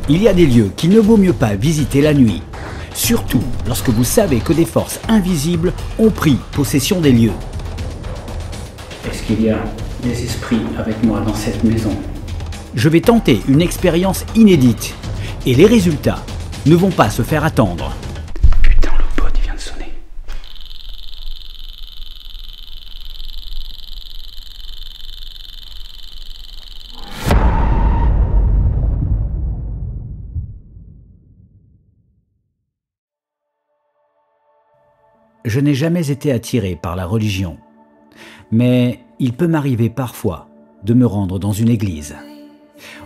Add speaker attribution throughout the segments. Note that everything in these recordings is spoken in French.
Speaker 1: Il y a des lieux qu'il ne vaut mieux pas visiter la nuit, surtout lorsque vous savez que des forces invisibles ont pris possession des lieux. Est-ce qu'il y a des esprits avec moi dans cette maison? Je vais tenter une expérience inédite, et les résultats ne vont pas se faire attendre. Putain, le pote vient de sonner. Je n'ai jamais été attiré par la religion, mais il peut m'arriver parfois de me rendre dans une église.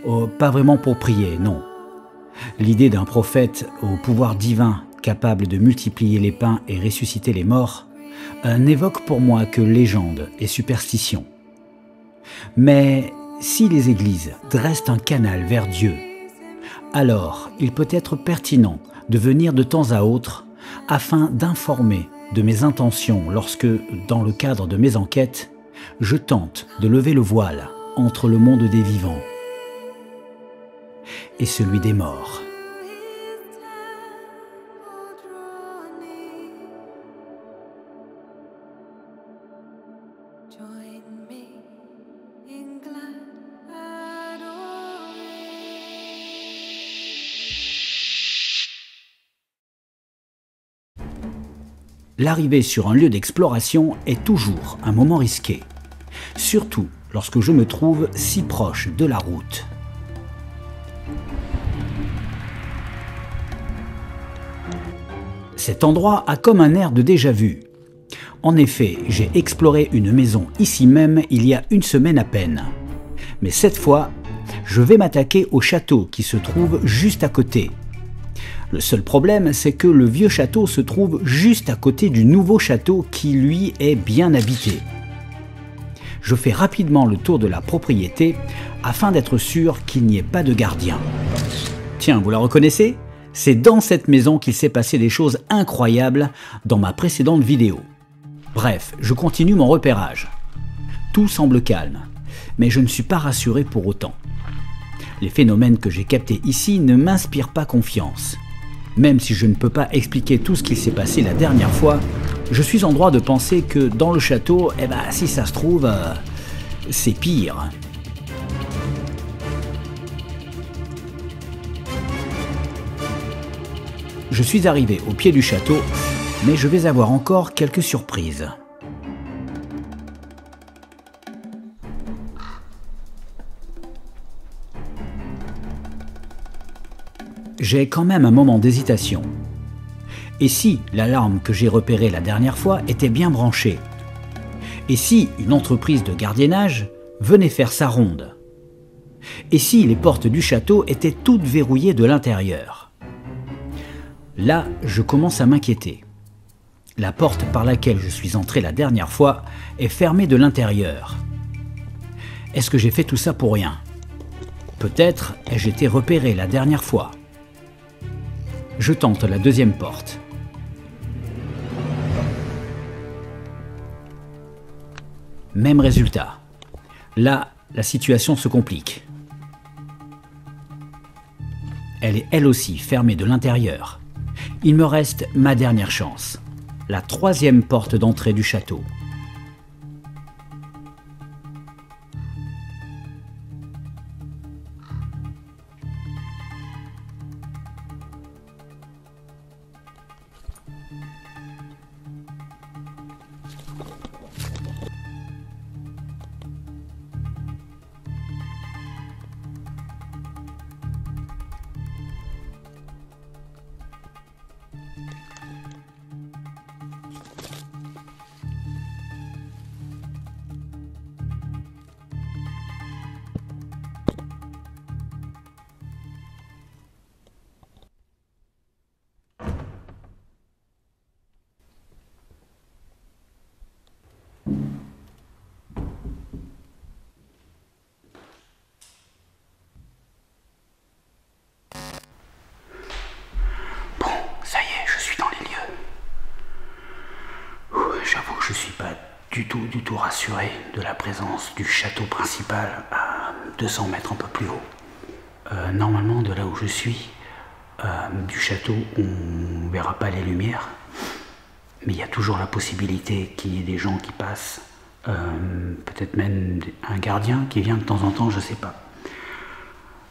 Speaker 1: Oh, pas vraiment pour prier, non. L'idée d'un prophète au pouvoir divin capable de multiplier les pains et ressusciter les morts n'évoque pour moi que légende et superstition. Mais si les églises dressent un canal vers Dieu, alors il peut être pertinent de venir de temps à autre afin d'informer de mes intentions lorsque, dans le cadre de mes enquêtes, je tente de lever le voile entre le monde des vivants et celui des morts. L'arrivée sur un lieu d'exploration est toujours un moment risqué, surtout lorsque je me trouve si proche de la route. Cet endroit a comme un air de déjà-vu. En effet, j'ai exploré une maison ici même il y a une semaine à peine. Mais cette fois, je vais m'attaquer au château qui se trouve juste à côté. Le seul problème, c'est que le vieux château se trouve juste à côté du nouveau château qui, lui, est bien habité. Je fais rapidement le tour de la propriété afin d'être sûr qu'il n'y ait pas de gardien. Tiens, vous la reconnaissez? C'est dans cette maison qu'il s'est passé des choses incroyables dans ma précédente vidéo. Bref, je continue mon repérage. Tout semble calme, mais je ne suis pas rassuré pour autant. Les phénomènes que j'ai captés ici ne m'inspirent pas confiance. Même si je ne peux pas expliquer tout ce qui s'est passé la dernière fois, je suis en droit de penser que dans le château, si ça se trouve, c'est pire. Je suis arrivé au pied du château, mais je vais avoir encore quelques surprises. J'ai quand même un moment d'hésitation. Et si l'alarme que j'ai repérée la dernière fois était bien branchée? Et si une entreprise de gardiennage venait faire sa ronde? Et si les portes du château étaient toutes verrouillées de l'intérieur? Là, je commence à m'inquiéter. La porte par laquelle je suis entré la dernière fois est fermée de l'intérieur. Est-ce que j'ai fait tout ça pour rien? Peut-être ai-je été repéré la dernière fois. Je tente la deuxième porte. Même résultat. Là, la situation se complique. Elle est elle aussi fermée de l'intérieur. Il me reste ma dernière chance. La troisième porte d'entrée du château. Je suis pas du tout rassuré de la présence du château principal à 200 mètres un peu plus haut. Normalement, de là où je suis, du château, on ne verra pas les lumières. Mais il y a toujours la possibilité qu'il y ait des gens qui passent. Peut-être même un gardien qui vient de temps en temps, je ne sais pas.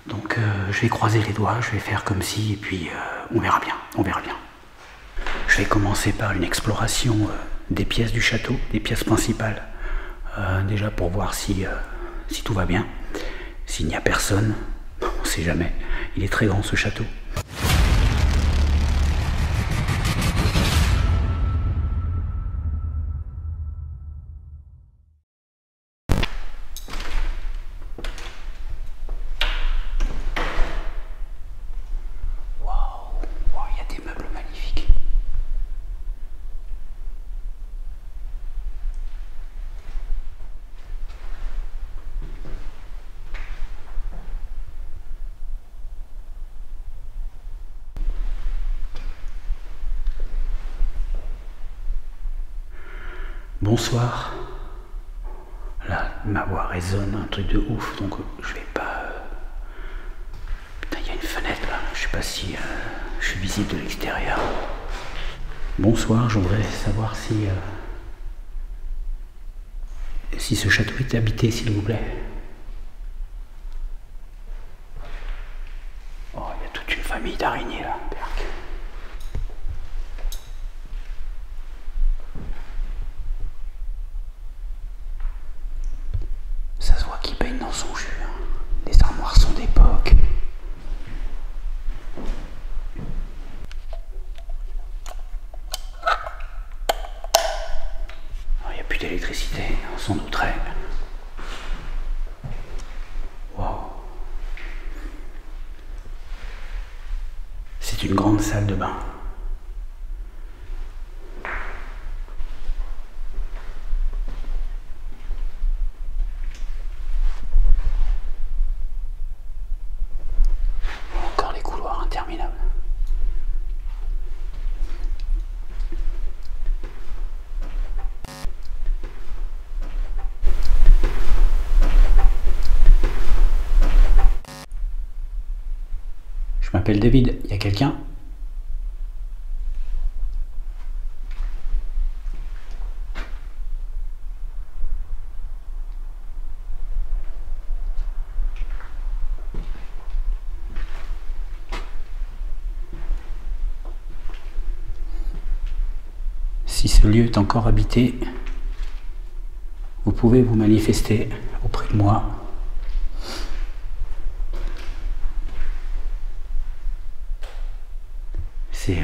Speaker 1: Donc je vais croiser les doigts, je vais faire comme si, et puis on verra bien, on verra bien. Je vais commencer par une exploration des pièces du château, des pièces principales. Déjà pour voir si tout va bien. S'il n'y a personne, on ne sait jamais. Il est très grand ce château. Bonsoir. Là, ma voix résonne, un truc de ouf, donc je vais pas... Putain, il y a une fenêtre là, je sais pas si je suis visible de l'extérieur. Bonsoir, je voudrais savoir si ce château est habité, s'il vous plaît. Oh, il y a toute une famille d'araignées là, berk. Ça se voit qu'il baigne dans son jus. Hein. Les armoires sont d'époque. Il n'y a plus d'électricité, on s'en douterait. Wow. C'est une grande salle de bain. Je m'appelle David, il y a quelqu'un? Si ce lieu est encore habité, vous pouvez vous manifester auprès de moi. C'est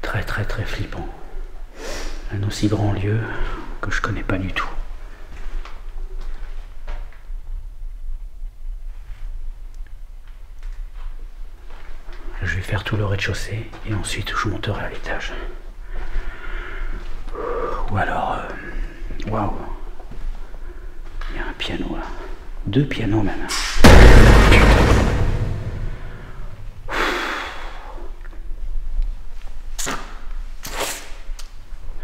Speaker 1: très très très flippant. Un aussi grand lieu que je connais pas du tout. Je vais faire tout le rez-de-chaussée et ensuite je monterai à l'étage. Ou alors, waouh, il y a un piano là, 2 pianos même.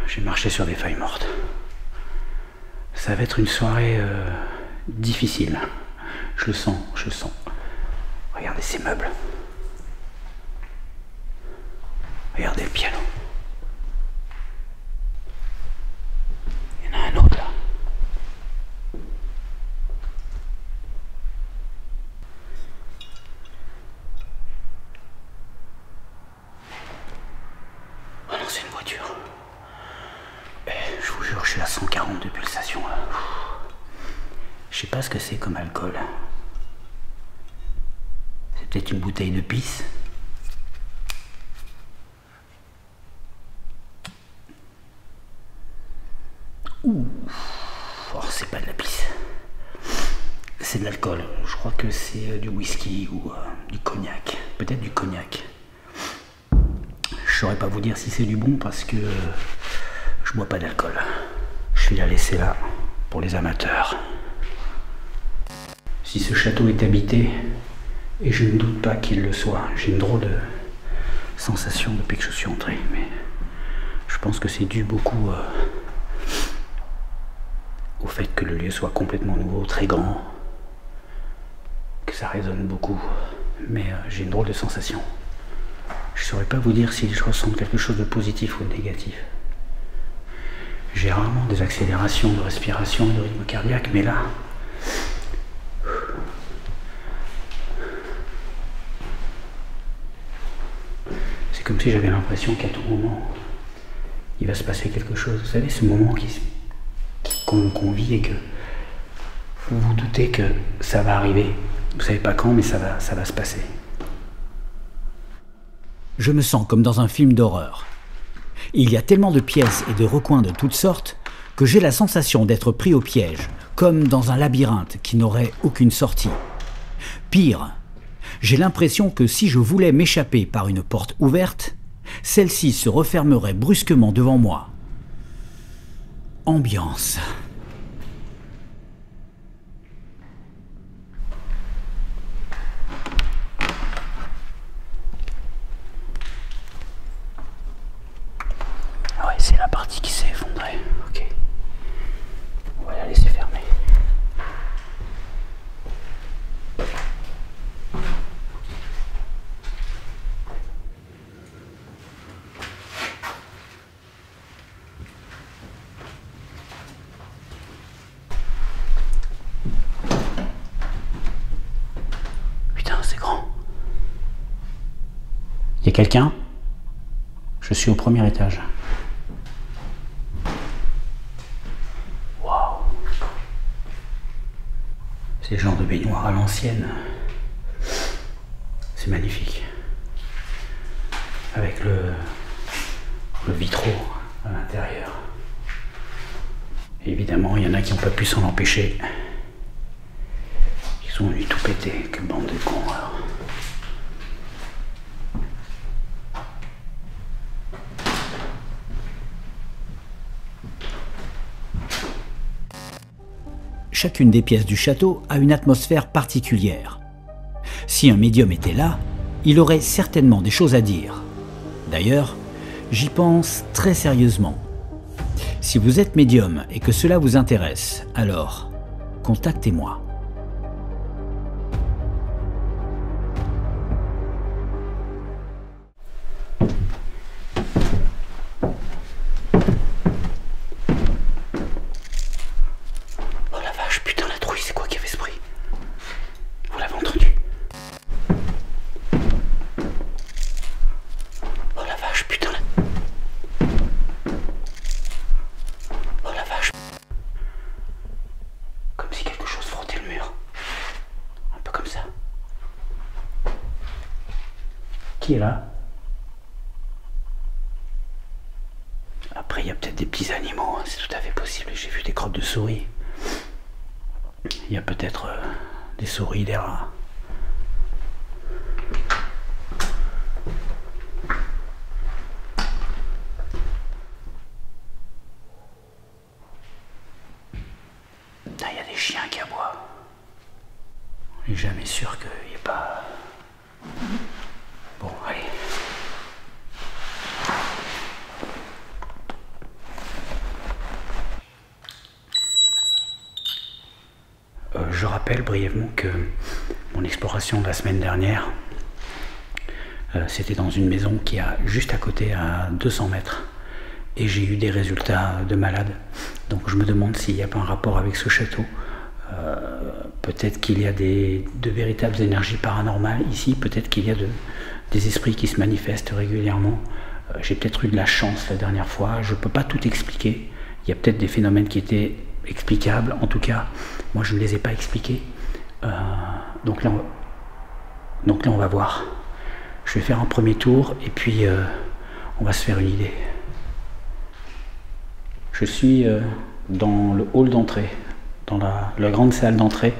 Speaker 1: J'ai marché sur des feuilles mortes. Ça va être une soirée difficile. Je le sens, je le sens. Regardez ces meubles. Regardez le piano. Il y en a un autre là. Oh non, c'est une voiture. Je vous jure, je suis à 142 pulsations là. Je sais pas ce que c'est comme alcool. C'est peut-être une bouteille de pisse. Ouh, oh, c'est pas de la pisse. C'est de l'alcool. Je crois que c'est du whisky ou du cognac. Peut-être du cognac. Je saurais pas vous dire si c'est du bon parce que je bois pas d'alcool. Je vais la laisser là pour les amateurs. Si ce château est habité, et je ne doute pas qu'il le soit, j'ai une drôle de sensation depuis que je suis entré, mais je pense que c'est dû beaucoup au fait que le lieu soit complètement nouveau, très grand, que ça résonne beaucoup, mais j'ai une drôle de sensation. Je ne saurais pas vous dire si je ressens quelque chose de positif ou de négatif. J'ai rarement des accélérations de respiration, de rythme cardiaque, mais là, c'est comme si j'avais l'impression qu'à tout moment, il va se passer quelque chose. Vous savez, ce moment qu'on vit et que vous vous doutez que ça va arriver. Vous savez pas quand, mais ça va se passer. Je me sens comme dans un film d'horreur. Il y a tellement de pièces et de recoins de toutes sortes que j'ai la sensation d'être pris au piège, comme dans un labyrinthe qui n'aurait aucune sortie. Pire, j'ai l'impression que si je voulais m'échapper par une porte ouverte, celle-ci se refermerait brusquement devant moi. Ambiance. Ouais, c'est la partie qui s'est effondrée. Ok. On va la laisser fermer. Putain, c'est grand. Y a quelqu'un? Je suis au premier étage. Waouh. C'est le genre de baignoire à l'ancienne. C'est magnifique. Avec le vitraux à l'intérieur. Évidemment, il y en a qui n'ont pas pu s'en empêcher. Ils ont eu tout pété. Quelle bande de cons alors. Chacune des pièces du château a une atmosphère particulière. Si un médium était là, il aurait certainement des choses à dire. D'ailleurs, j'y pense très sérieusement. Si vous êtes médium et que cela vous intéresse, alors contactez-moi. Qui est là? Après, il y a peut-être des petits animaux, hein, c'est tout à fait possible. J'ai vu des crottes de souris. Il y a peut-être des souris, des rats. Ah, il y a des chiens qui aboient. On n'est jamais sûr qu'il n'y ait pas... Bon, allez. Je rappelle brièvement que mon exploration de la semaine dernière, c'était dans une maison qui est juste à côté, à 200 mètres. Et j'ai eu des résultats de malade. Donc je me demande s'il n'y a pas un rapport avec ce château. Peut-être qu'il y a de véritables énergies paranormales ici. Peut-être qu'il y a des esprits qui se manifestent régulièrement. J'ai peut-être eu de la chance la dernière fois. Je ne peux pas tout expliquer. Il y a peut-être des phénomènes qui étaient explicables. En tout cas, moi je ne les ai pas expliqués. Donc là, on va voir. Je vais faire un premier tour et puis on va se faire une idée. Je suis dans le hall d'entrée, dans la grande salle d'entrée.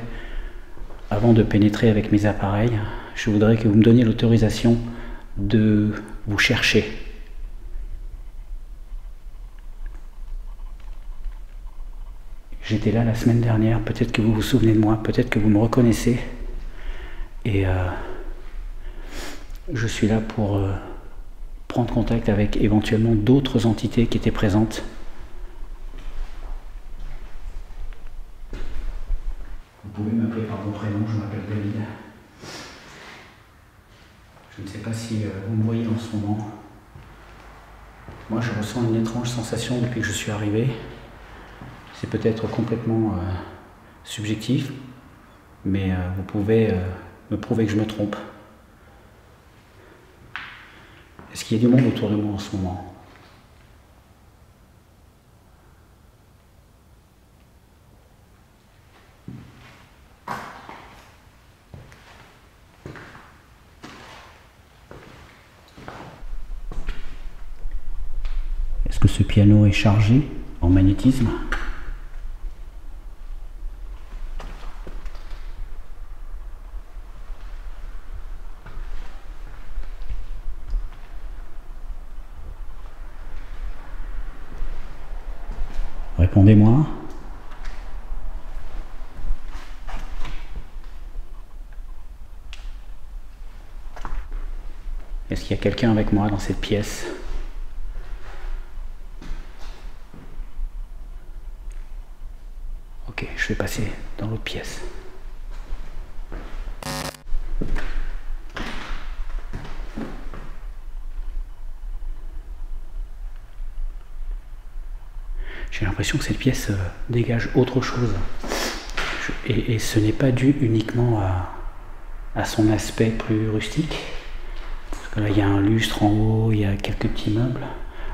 Speaker 1: Avant de pénétrer avec mes appareils, je voudrais que vous me donniez l'autorisation de vous chercher. J'étais là la semaine dernière, peut-être que vous vous souvenez de moi, peut-être que vous me reconnaissez. Et je suis là pour prendre contact avec éventuellement d'autres entités qui étaient présentes. Vous pouvez m'appeler par mon prénom, je m'appelle David. Je ne sais pas si vous me voyez en ce moment. Moi, je ressens une étrange sensation depuis que je suis arrivé. C'est peut-être complètement subjectif, mais vous pouvez me prouver que je me trompe. Est-ce qu'il y a du monde autour de moi en ce moment? Est-ce que ce piano est chargé en magnétisme? Répondez-moi. Est-ce qu'il y a quelqu'un avec moi dans cette pièce? Ok, je vais passer dans l'autre pièce. J'ai l'impression que cette pièce dégage autre chose. Et ce n'est pas dû uniquement à son aspect plus rustique. Parce que là, il y a un lustre en haut, il y a quelques petits meubles.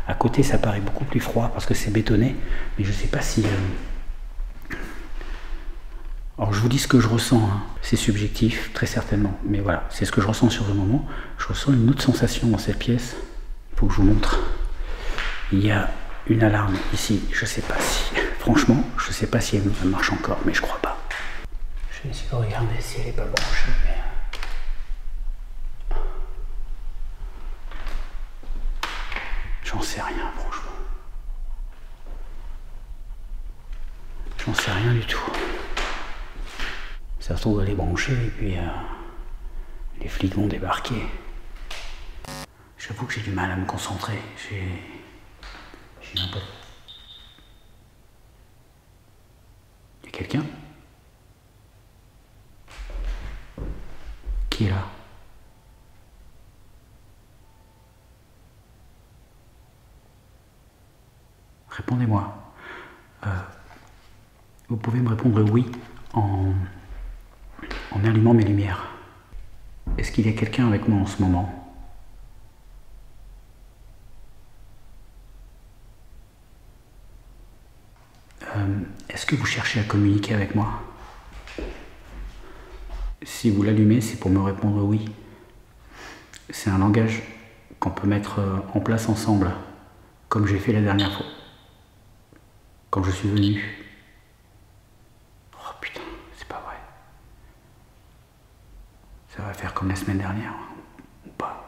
Speaker 1: À côté, ça paraît beaucoup plus froid parce que c'est bétonné. Mais je ne sais pas si... Alors, je vous dis ce que je ressens. Hein. C'est subjectif, très certainement. Mais voilà, c'est ce que je ressens sur le moment. Je ressens une autre sensation dans cette pièce. Il faut que je vous montre. Il y a une alarme ici. Je ne sais pas si... Franchement, je ne sais pas si elle marche encore, mais je crois pas. Je vais essayer de regarder si elle n'est pas branchée. Mais... J'en sais rien, franchement. J'en sais rien du tout. Ça se trouve, elle est branchée et puis les flics vont débarquer. J'avoue que j'ai du mal à me concentrer. J'ai un peu... Il y a quelqu'un? Qui est là? Répondez-moi. Vous pouvez me répondre oui en allumant mes lumières. Est-ce qu'il y a quelqu'un avec moi en ce moment? Est-ce que vous cherchez à communiquer avec moi? Si vous l'allumez, c'est pour me répondre oui. C'est un langage qu'on peut mettre en place ensemble, comme j'ai fait la dernière fois, quand je suis venu. Oh putain, c'est pas vrai. Ça va faire comme la semaine dernière, ou pas?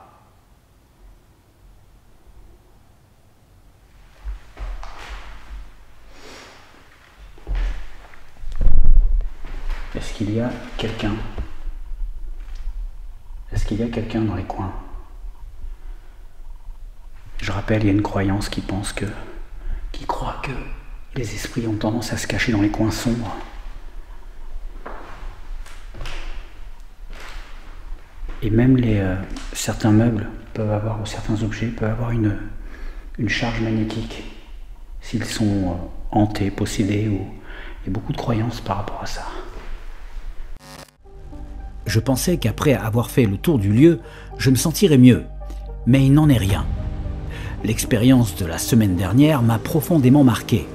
Speaker 1: Est-ce qu'il y a quelqu'un? Est-ce qu'il y a quelqu'un dans les coins? Je rappelle, il y a une croyance qui croit que les esprits ont tendance à se cacher dans les coins sombres. Et même certains meubles peuvent avoir, ou certains objets peuvent avoir une charge magnétique s'ils sont hantés, possédés, ou il y a beaucoup de croyances par rapport à ça. Je pensais qu'après avoir fait le tour du lieu, je me sentirais mieux, mais il n'en est rien. L'expérience de la semaine dernière m'a profondément marqué,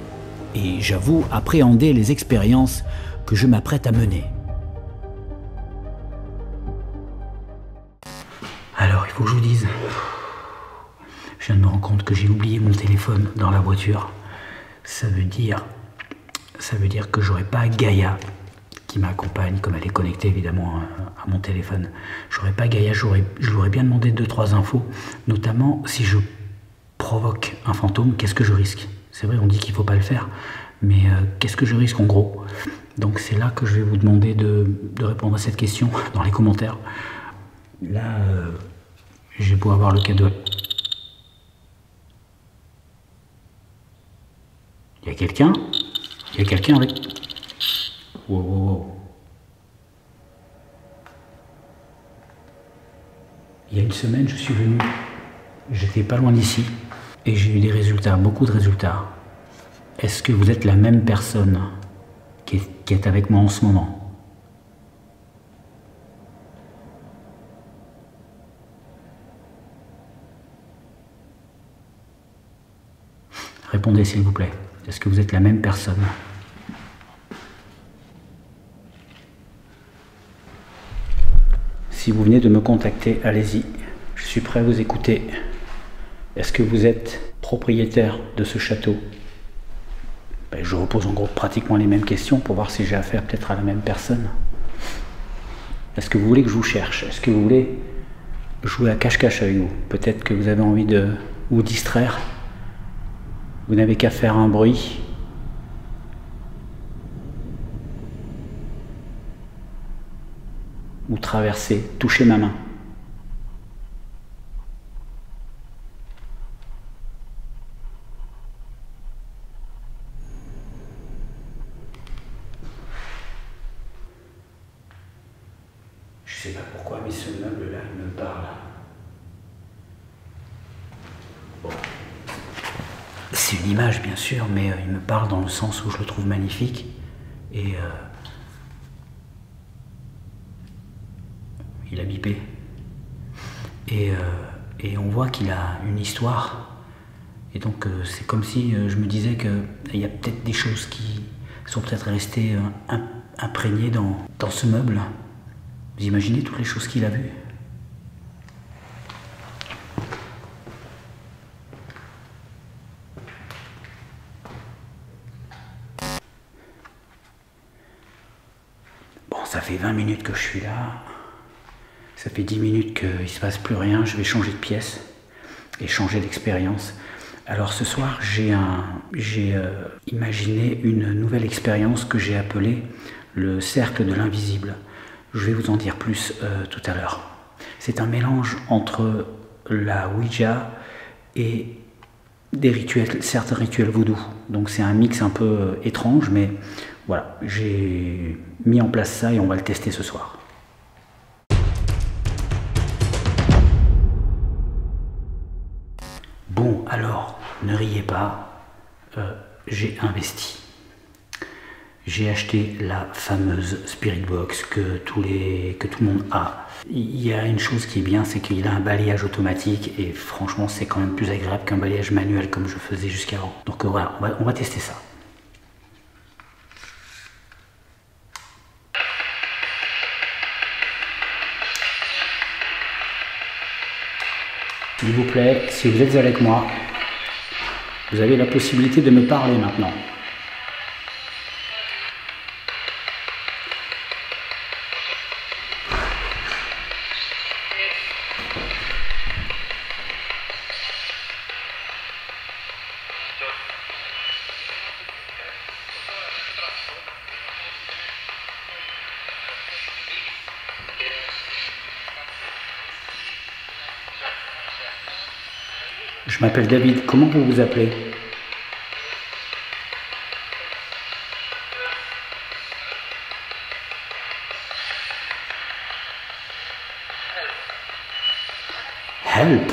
Speaker 1: et j'avoue appréhender les expériences que je m'apprête à mener. Alors, il faut que je vous dise, je viens de me rendre compte que j'ai oublié mon téléphone dans la voiture. Ça veut dire que j'aurai pas Gaïa qui m'accompagne, comme elle est connectée évidemment à mon téléphone. J'aurais pas Gaïa, je lui aurais bien demandé 2-3 infos, notamment si je provoque un fantôme, qu'est-ce que je risque? C'est vrai, on dit qu'il ne faut pas le faire, mais qu'est-ce que je risque en gros? Donc c'est là que je vais vous demander de répondre à cette question dans les commentaires. Là, j'ai beau avoir le cadeau. Il y a quelqu'un? Il y a quelqu'un avec... Wow, wow, wow. Il y a une semaine, je suis venu, j'étais pas loin d'ici, et j'ai eu des résultats, beaucoup de résultats. Est-ce que vous êtes la même personne qui est avec moi en ce moment? Répondez s'il vous plaît. Est-ce que vous êtes la même personne? Si vous venez de me contacter, allez-y. Je suis prêt à vous écouter. Est-ce que vous êtes propriétaire de ce château? Je repose en gros pratiquement les mêmes questions pour voir si j'ai affaire peut-être à la même personne. Est-ce que vous voulez que je vous cherche? Est-ce que vous voulez jouer à cache-cache avec vous? Peut-être que vous avez envie de vous distraire. Vous n'avez qu'à faire un bruit. Ou traverser, toucher ma main. Je sais pas pourquoi, mais ce meuble-là, il me parle. Bon. C'est une image, bien sûr, mais il me parle dans le sens où je le trouve magnifique. Et il a bipé. Et on voit qu'il a une histoire. Et donc, c'est comme si je me disais qu'il y a peut-être des choses qui sont peut-être restées imprégnées dans ce meuble. Vous imaginez toutes les choses qu'il a vues? Bon, ça fait 20 minutes que je suis là. Ça fait 10 minutes qu'il ne se passe plus rien. Je vais changer de pièce et changer d'expérience. Alors ce soir, j'ai imaginé une nouvelle expérience que j'ai appelée le cercle de l'invisible. Je vais vous en dire plus tout à l'heure. C'est un mélange entre la Ouija et des rituels, certains rituels vaudou. Donc c'est un mix un peu étrange, mais voilà, j'ai mis en place ça et on va le tester ce soir. Bon, alors, ne riez pas, j'ai investi. J'ai acheté la fameuse Spirit Box que tout le monde a. Il y a une chose qui est bien, c'est qu'il a un balayage automatique et franchement, c'est quand même plus agréable qu'un balayage manuel comme je faisais jusqu'avant. Donc voilà, on va tester ça. S'il vous plaît, si vous êtes avec moi, vous avez la possibilité de me parler maintenant. Je m'appelle David, comment vous vous appelez? Help.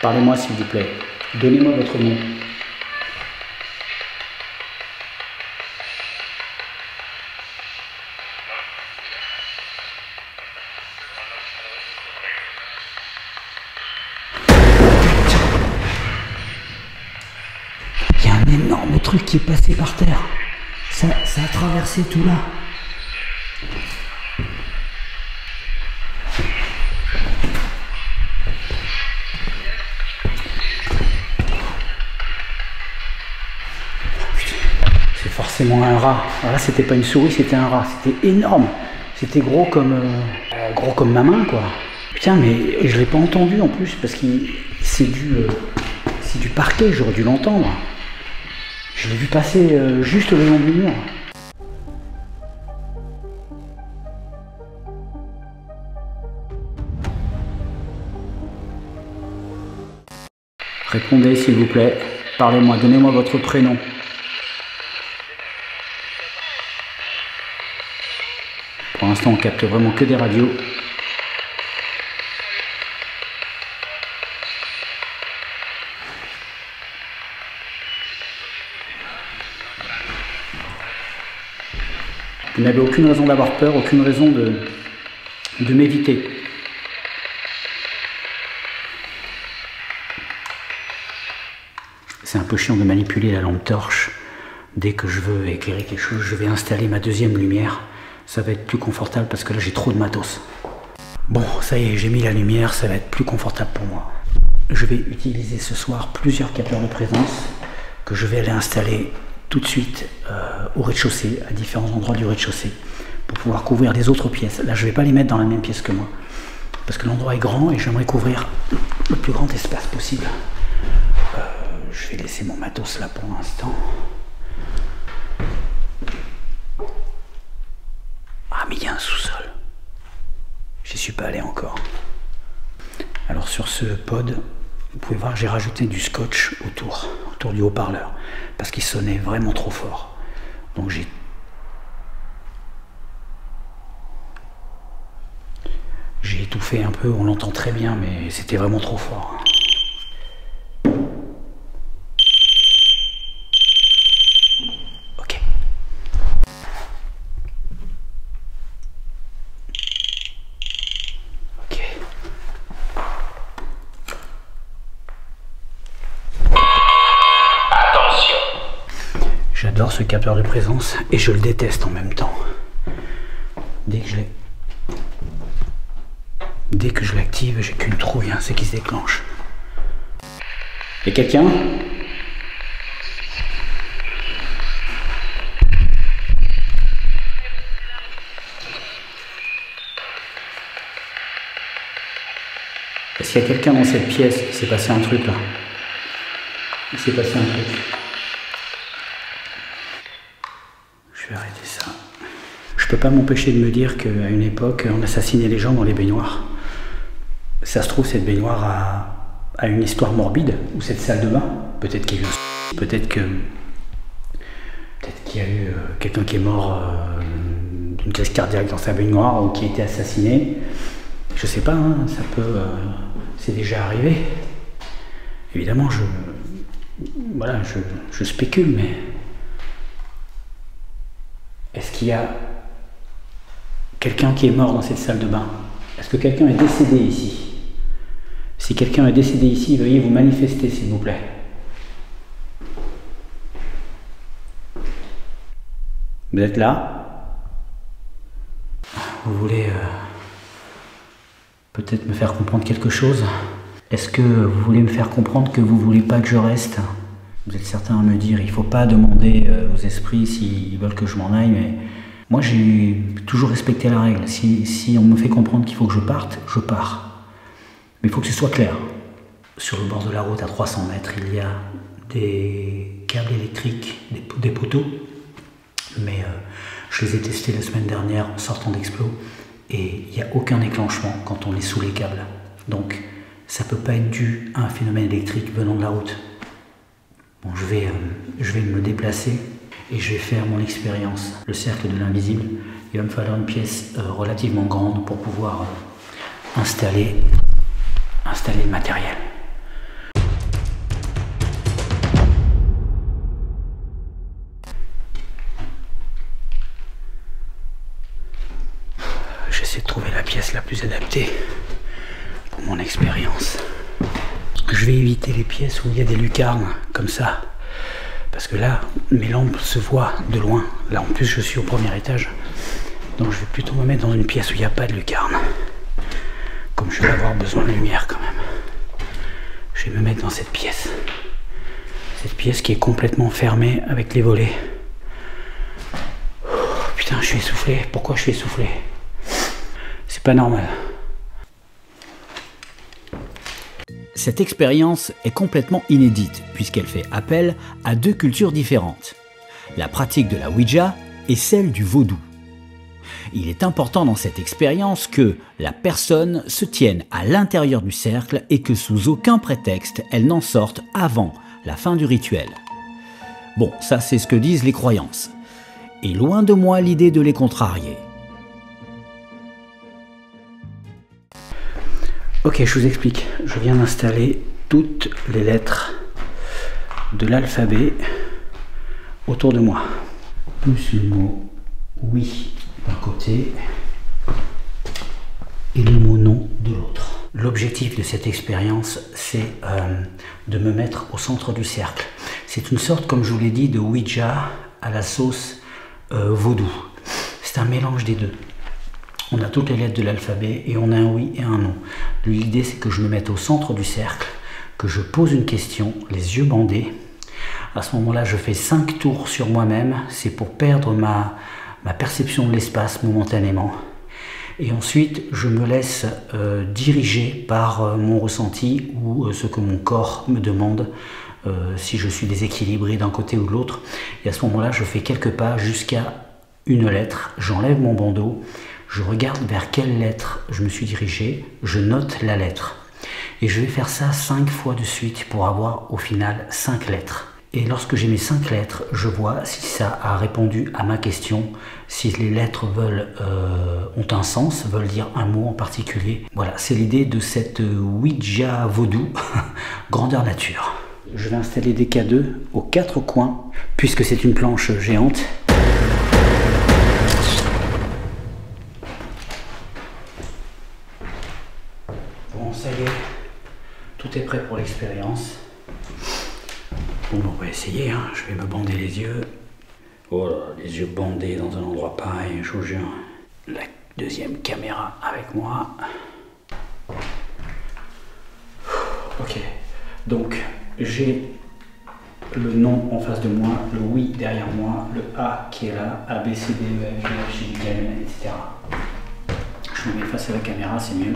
Speaker 1: Parlez-moi s'il vous plaît. Donnez-moi votre nom. Il y a un énorme truc qui est passé par terre. Ça a traversé tout là. C'est forcément un rat. Là, c'était pas une souris, c'était un rat. C'était énorme. C'était gros comme ma main, quoi. Putain, mais je l'ai pas entendu en plus parce que c'est du parquet. J'aurais dû l'entendre. Je l'ai vu passer juste le long du mur. Répondez s'il vous plaît. Parlez-moi, donnez-moi votre prénom. Pour l'instant, on capte vraiment que des radios. Vous n'avez aucune raison d'avoir peur, aucune raison de m'éviter. C'est un peu chiant de manipuler la lampe torche. Dès que je veux éclairer quelque chose, je vais installer ma deuxième lumière. Ça va être plus confortable parce que là j'ai trop de matos. Bon, ça y est, j'ai mis la lumière, ça va être plus confortable pour moi. Je vais utiliser ce soir plusieurs capteurs de présence que je vais aller installer tout de suite au rez-de-chaussée, à différents endroits du rez-de-chaussée, pour pouvoir couvrir les autres pièces. Là, je ne vais pas les mettre dans la même pièce que moi, parce que l'endroit est grand et j'aimerais couvrir le plus grand espace possible. Je vais laisser mon matos là pour l'instant. Ah, mais il y a un sous-sol. J'y suis pas allé encore. Alors sur ce pod, vous pouvez voir, j'ai rajouté du scotch autour du haut-parleur, parce qu'il sonnait vraiment trop fort. Donc j'ai étouffé un peu, on l'entend très bien, mais c'était vraiment trop fort. Ok. Ok.
Speaker 2: Attention.
Speaker 1: J'adore ce capteur de présence et je le déteste en même temps. Dès que je l'active, j'ai qu'une trouille, hein, c'est qu'il se déclenche. Et quelqu'un ? Est-ce qu'il y a quelqu'un dans cette pièce? Il s'est passé un truc là. Il s'est passé un truc. Je vais arrêter ça. Je peux pas m'empêcher de me dire qu'à une époque, on assassinait les gens dans les baignoires. Ça se trouve, cette baignoire a une histoire morbide, ou cette salle de bain. Peut-être qu'il y a eu peut-être qu'il y a eu quelqu'un qui est mort d'une crise cardiaque dans sa baignoire, ou qui a été assassiné. Je sais pas, hein, ça peut... c'est déjà arrivé. Évidemment, je spécule, mais... Est-ce qu'il y a quelqu'un qui est mort dans cette salle de bain? Est-ce que quelqu'un est décédé ici? Si quelqu'un est décédé ici, veuillez vous manifester, s'il vous plaît. Vous êtes là? Vous voulez peut-être me faire comprendre quelque chose? Est-ce que vous voulez me faire comprendre que vous voulez pas que je reste? Vous êtes certains à me dire, il faut pas demander aux esprits s'ils veulent que je m'en aille, mais moi j'ai toujours respecté la règle. Si on me fait comprendre qu'il faut que je parte, je pars. Mais il faut que ce soit clair. Sur le bord de la route, à 300 mètres, il y a des câbles électriques, des poteaux. Mais je les ai testés la semaine dernière en sortant d'Explo. Et il n'y a aucun déclenchement quand on est sous les câbles. Donc ça ne peut pas être dû à un phénomène électrique venant de la route. Bon, je vais me déplacer et je vais faire mon expérience, le cercle de l'invisible. Il va me falloir une pièce relativement grande pour pouvoir installer le matériel. J'essaie de trouver la pièce la plus adaptée pour mon expérience. Je vais éviter les pièces où il y a des lucarnes, comme ça. Parce que là, mes lampes se voient de loin. Là, en plus, je suis au premier étage. Donc, je vais plutôt me mettre dans une pièce où il n'y a pas de lucarne. Comme je vais avoir besoin de lumière quand même. Je vais me mettre dans cette pièce. Cette pièce qui est complètement fermée avec les volets. Oh, putain, je suis essoufflé. Pourquoi je suis essoufflé? C'est pas normal. Cette expérience est complètement inédite puisqu'elle fait appel à deux cultures différentes. La pratique de la Ouija et celle du vaudou. Il est important dans cette expérience que la personne se tienne à l'intérieur du cercle et que sous aucun prétexte, elle n'en sorte avant la fin du rituel. Bon, ça c'est ce que disent les croyances. Et loin de moi l'idée de les contrarier. Ok, je vous explique. Je viens d'installer toutes les lettres de l'alphabet autour de moi. Plus le mot oui d'un côté et le mot non de l'autre. L'objectif de cette expérience, c'est de me mettre au centre du cercle. C'est une sorte, comme je vous l'ai dit, de Ouija à la sauce vaudou. C'est un mélange des deux. On a toutes les lettres de l'alphabet et on a un oui et un non. L'idée, c'est que je me mette au centre du cercle, que je pose une question, les yeux bandés. À ce moment-là, je fais 5 tours sur moi-même. C'est pour perdre ma perception de l'espace momentanément. Et ensuite, je me laisse diriger par mon ressenti ou ce que mon corps me demande, si je suis déséquilibré d'un côté ou de l'autre. Et à ce moment-là, je fais quelques pas jusqu'à une lettre. J'enlève mon bandeau, je regarde vers quelle lettre je me suis dirigé, je note la lettre. Et je vais faire ça 5 fois de suite pour avoir au final 5 lettres. Et lorsque j'ai mes 5 lettres, je vois si ça a répondu à ma question, si les lettres ont un sens, veulent dire un mot en particulier. Voilà, c'est l'idée de cette Ouija vaudou, grandeur nature. Je vais installer des K2 aux 4 coins, puisque c'est une planche géante. Bon, ça y est, tout est prêt pour l'expérience. Bon, on va essayer, hein. Je vais me bander les yeux. Oh là, les yeux bandés dans un endroit pareil, je vous jure. La deuxième caméra avec moi. Ok, donc j'ai le non en face de moi, le oui derrière moi, le A qui est là, A, B, C, D, E, F, G, H, I, J, K, L, M, etc. Je me mets face à la caméra, c'est mieux.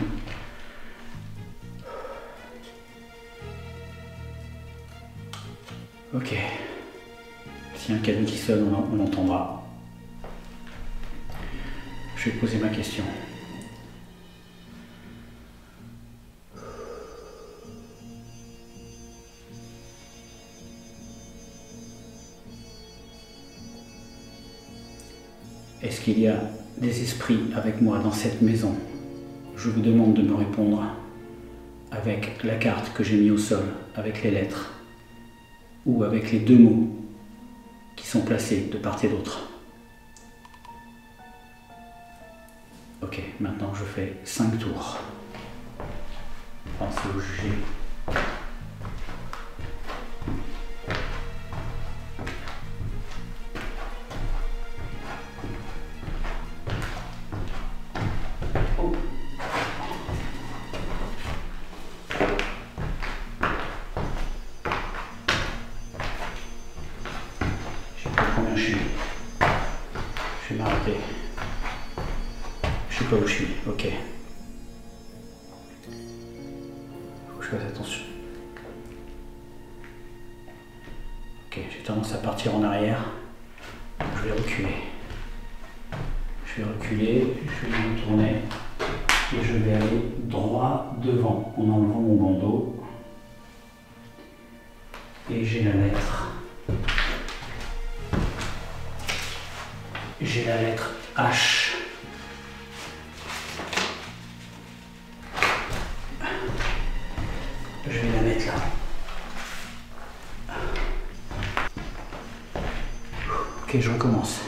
Speaker 1: Ok. S'il y a un cadeau qui sonne, on entendra. Je vais poser ma question. Est-ce qu'il y a des esprits avec moi dans cette maison? Je vous demande de me répondre avec la carte que j'ai mise au sol, avec les lettres, ou avec les 2 mots qui sont placés de part et d'autre. Ok, maintenant je fais 5 tours. Pensez au G. Je vais m'arrêter. Je sais pas où je suis. Ok. Faut que je fasse attention. Ok, j'ai tendance à partir en arrière. Je vais reculer. Je vais reculer, je vais me retourner et je vais aller droit devant en enlevant mon bandeau. Et j'ai la lettre. J'ai la lettre H. Je vais la mettre là. Ok, je recommence.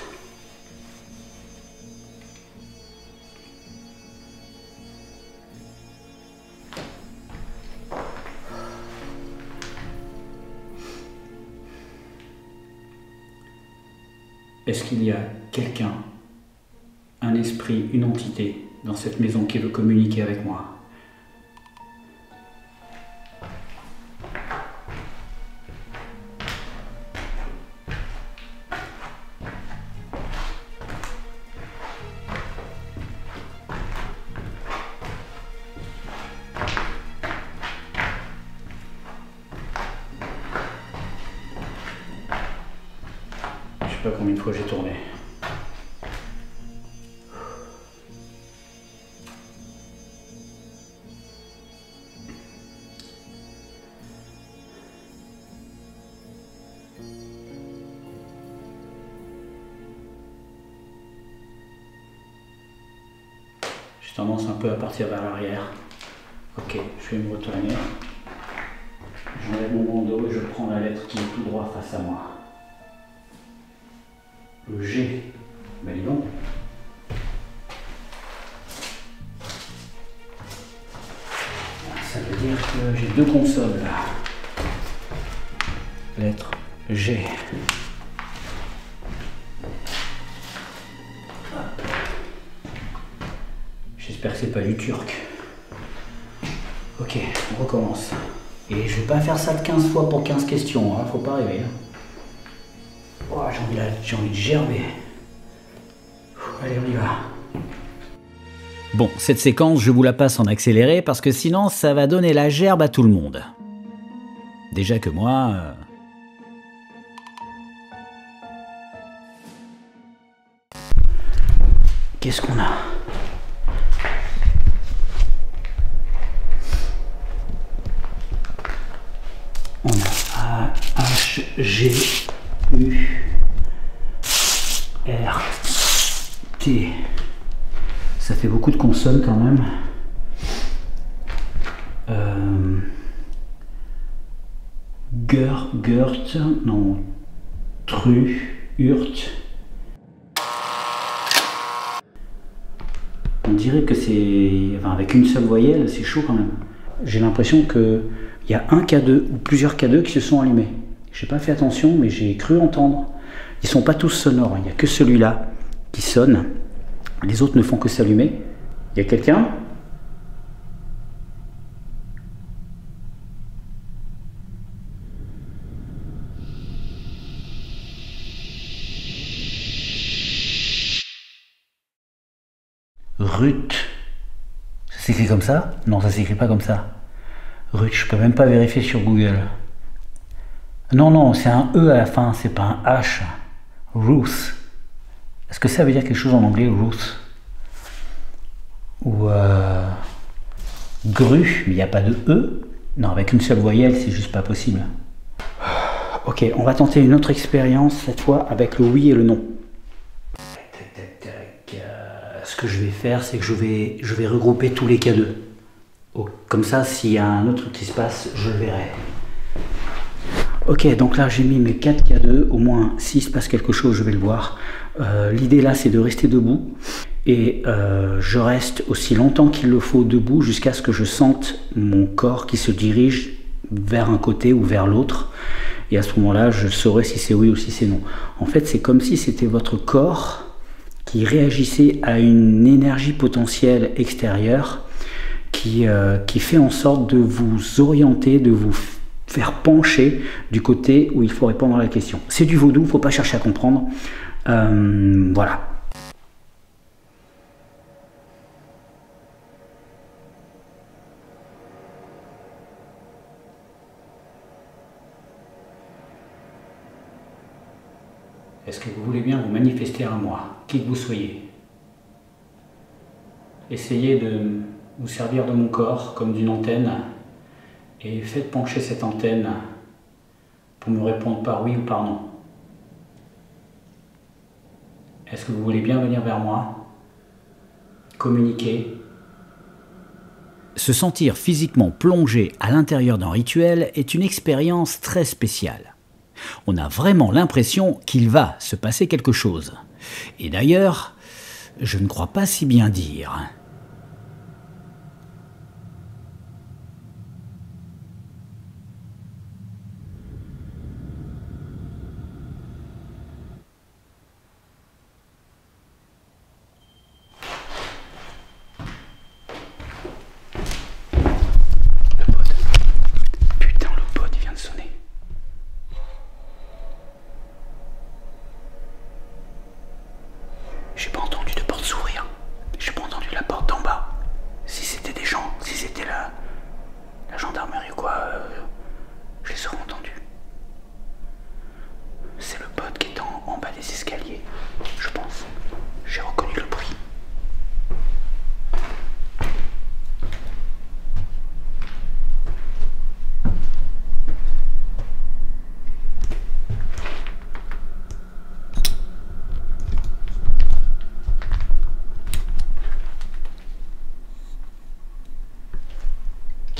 Speaker 1: Est-ce qu'il y a quelqu'un, un esprit, une entité dans cette maison qui veut communiquer avec moi? Je sais pas combien de fois j'ai tourné. tendance un peu à partir vers l'arrière. Ok, je vais me retourner. J'enlève mon bandeau et je prends la lettre qui est tout droit face à moi. Le G. Ben dis donc. Ça veut dire que j'ai deux consonnes là. Lettre G. J'espère que c'est pas du turc. Ok, on recommence. Et je vais pas faire ça de 15 fois pour 15 questions, hein, faut pas rêver. Hein. Oh, j'ai envie de gerber. Allez, on y va. Bon, cette séquence, je vous la passe en accéléré parce que sinon, ça va donner la gerbe à tout le monde. Déjà que moi... Qu'est-ce qu'on a ? On a A, H, G, U, R, T. Ça fait beaucoup de consonnes quand même. Gurt, non, Tru, Urt. On dirait que c'est... Enfin, avec une seule voyelle, c'est chaud quand même. J'ai l'impression qu'il y a un K2 ou plusieurs K2 qui se sont allumés. J'ai pas fait attention, mais j'ai cru entendre. Ils sont pas tous sonores, il n'y a que celui-là qui sonne. Les autres ne font que s'allumer. Il y a quelqu'un ? Ruth. Ça s'écrit comme ça? Non, ça s'écrit pas comme ça. Ruth, je peux même pas vérifier sur Google. Non, c'est un E à la fin, c'est pas un H. Ruth. Est-ce que ça veut dire quelque chose en anglais, Ruth? Ou Gru, mais il n'y a pas de E. Non, avec une seule voyelle, c'est juste pas possible. Ok, on va tenter une autre expérience, cette fois avec le oui et le non. Ce que je vais faire, c'est que je vais regrouper tous les K2. Comme ça, s'il y a un autre truc qui se passe, je le verrai. Ok, donc là j'ai mis mes 4 K2, au moins s'il se passe quelque chose, je vais le voir. L'idée là, c'est de rester debout. Et je reste aussi longtemps qu'il le faut debout jusqu'à ce que je sente mon corps qui se dirige vers un côté ou vers l'autre. Et à ce moment-là, je saurai si c'est oui ou si c'est non. En fait, c'est comme si c'était votre corps qui réagissait à une énergie potentielle extérieure qui fait en sorte de vous orienter, de vous faire pencher du côté où il faut répondre à la question. C'est du vaudou, il ne faut pas chercher à comprendre. Voilà. Est-ce que vous voulez bien vous manifester à moi, qui que vous soyez? Essayez de vous servir de mon corps comme d'une antenne et faites pencher cette antenne pour me répondre par oui ou par non. Est-ce que vous voulez bien venir vers moi? Communiquer. Se sentir physiquement plongé à l'intérieur d'un rituel est une expérience très spéciale. On a vraiment l'impression qu'il va se passer quelque chose. Et d'ailleurs, je ne crois pas si bien dire. J'ai pas entendu de porte s'ouvrir. J'ai pas entendu la porte.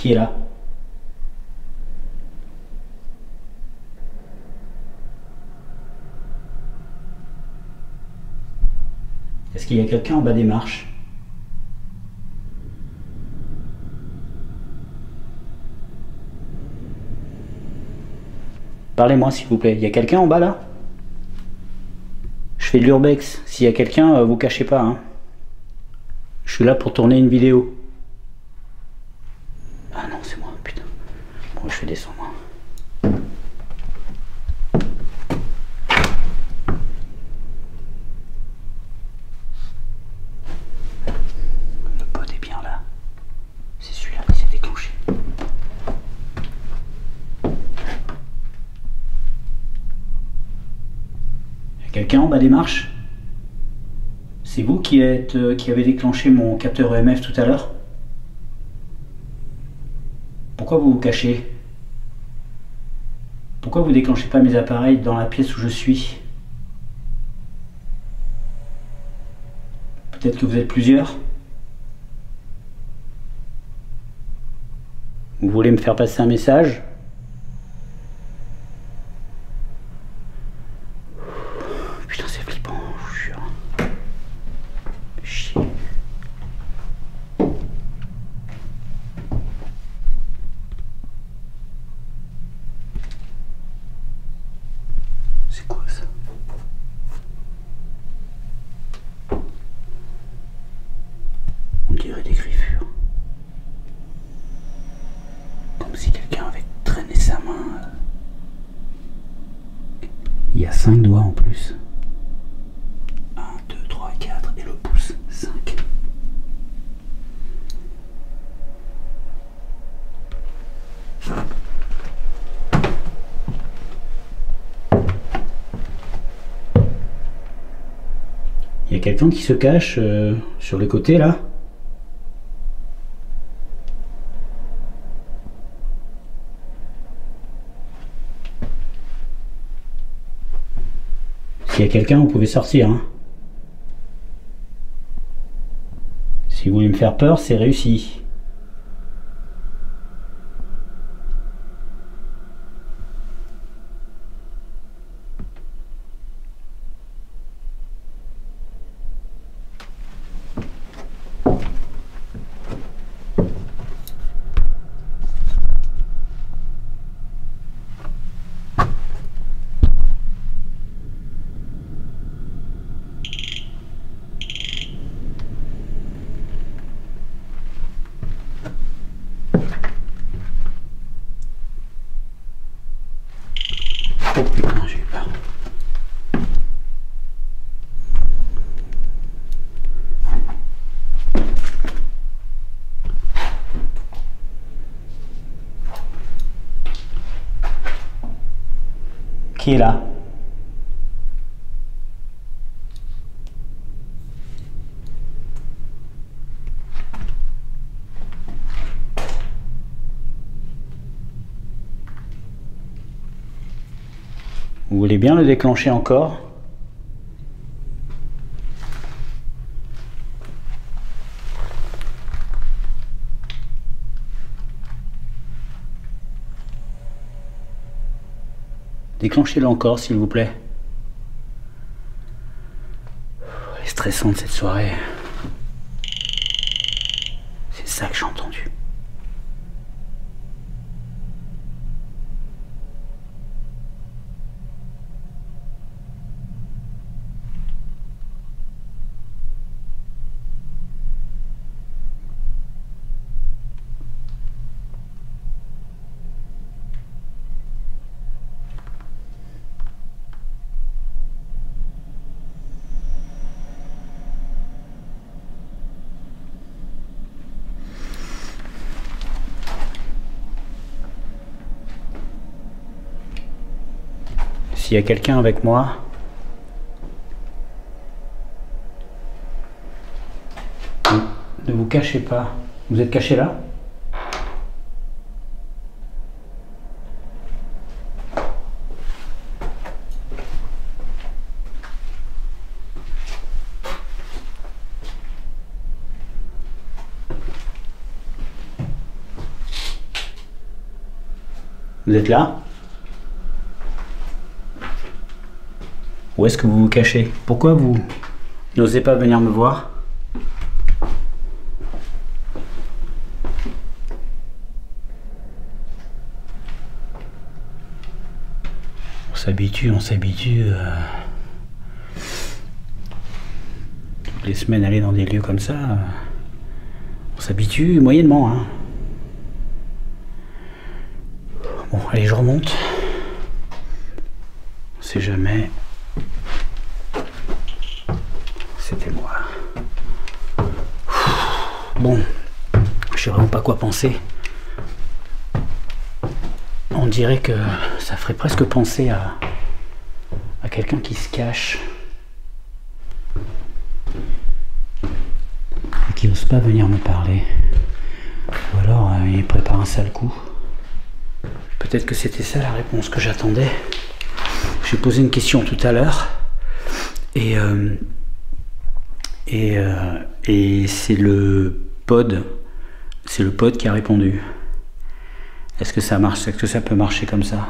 Speaker 1: Qui est là? Est-ce qu'il y a quelqu'un en bas des marches? Parlez-moi s'il vous plaît. Il y a quelqu'un en bas là? Je fais de l'urbex. S'il y a quelqu'un, vous cachez pas. Hein. Je suis là pour tourner une vidéo. Ah non, c'est moi, putain. Bon, je fais descendre. Le pote est bien là. C'est celui-là qui s'est déclenché. Il y a quelqu'un en bas des marches? C'est vous qui avez déclenché mon capteur EMF tout à l'heure? Pourquoi vous vous cachez? Pourquoi vous déclenchez pas mes appareils dans la pièce où je suis? Peut-être que vous êtes plusieurs? Vous voulez me faire passer un message? Putain, c'est flippant, je vous jure. Chier. C'est quoi ça? On dirait des griffures. Comme si quelqu'un avait traîné sa main. Il y a 5 doigts en plus. 1, 2, 3, 4 et le pouce. 5. Il y a quelqu'un qui se cache sur les côtés là. S'il y a quelqu'un, vous pouvez sortir. Hein. Si vous voulez me faire peur, c'est réussi. Oh putain, j'ai eu peur. Qui est là? Vous voulez bien le déclencher encore? Déclenchez-le encore, s'il vous plaît. Elle est stressante cette soirée. C'est ça que j'ai entendu. S'il y a quelqu'un avec moi, ne vous cachez pas. Vous êtes caché là? Vous êtes là? Où est-ce que vous vous cachez? Pourquoi vous n'osez pas venir me voir? On s'habitue. Toutes les semaines aller dans des lieux comme ça, on s'habitue moyennement, hein. Bon, allez, je remonte. On sait jamais. C'était moi. Bon, je sais vraiment pas quoi penser. On dirait que ça ferait presque penser à quelqu'un qui se cache et qui n'ose pas venir me parler. Ou alors il prépare un sale coup. Peut-être que c'était ça la réponse que j'attendais. J'ai posé une question tout à l'heure et c'est le pod qui a répondu. Est-ce que ça marche? Est-ce que ça peut marcher comme ça?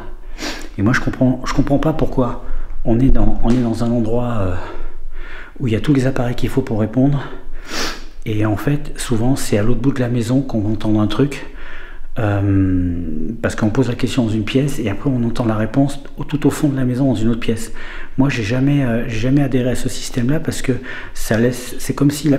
Speaker 1: Et moi je comprends pas pourquoi on est dans un endroit où il y a tous les appareils qu'il faut pour répondre, et en fait souvent c'est à l'autre bout de la maison qu'on va entendre un truc, parce qu'on pose la question dans une pièce et après on entend la réponse tout au fond de la maison dans une autre pièce. Moi j'ai jamais adhéré à ce système là, parce que ça laisse, c'est comme si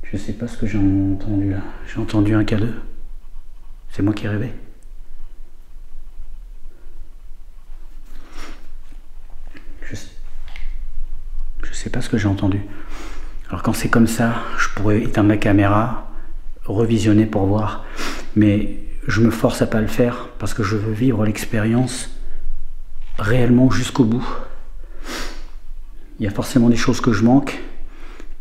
Speaker 1: je sais pas ce que j'ai entendu là. J'ai entendu un K2. C'est moi qui rêvais. Je sais pas ce que j'ai entendu. Alors quand c'est comme ça, je pourrais éteindre la caméra, revisionner pour voir. Mais je me force à pas le faire parce que je veux vivre l'expérience réellement jusqu'au bout. Il y a forcément des choses que je manque.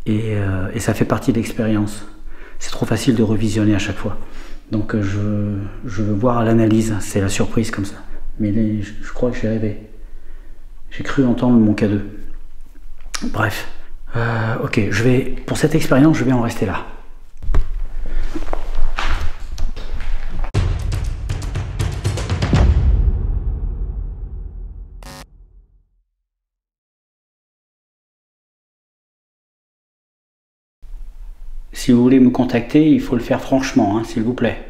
Speaker 1: Et ça fait partie de l'expérience. C'est trop facile de revisionner à chaque fois. Donc je veux voir à l'analyse, c'est la surprise comme ça. Mais je crois que j'ai rêvé. J'ai cru entendre mon K2. Bref. Ok, pour cette expérience, je vais en rester là. Si vous voulez me contacter, il faut le faire franchement, hein, s'il vous plaît.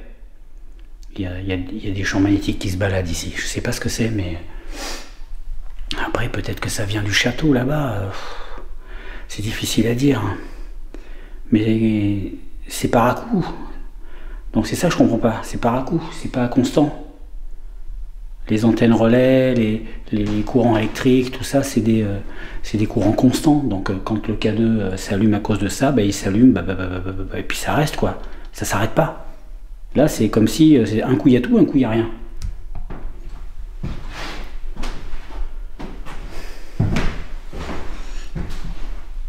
Speaker 1: Il y a des champs magnétiques qui se baladent ici. Je sais pas ce que c'est, mais... Après, peut-être que ça vient du château, là-bas. C'est difficile à dire. Mais c'est par à coup. Donc c'est ça que je comprends pas. C'est par à coup, c'est pas constant. Les antennes relais, les courants électriques, tout ça, c'est des courants constants. Donc quand le K2 s'allume à cause de ça, bah, il s'allume, et puis ça reste, quoi. Ça s'arrête pas. Là, c'est comme si un coup il y a tout, un coup il n'y a rien.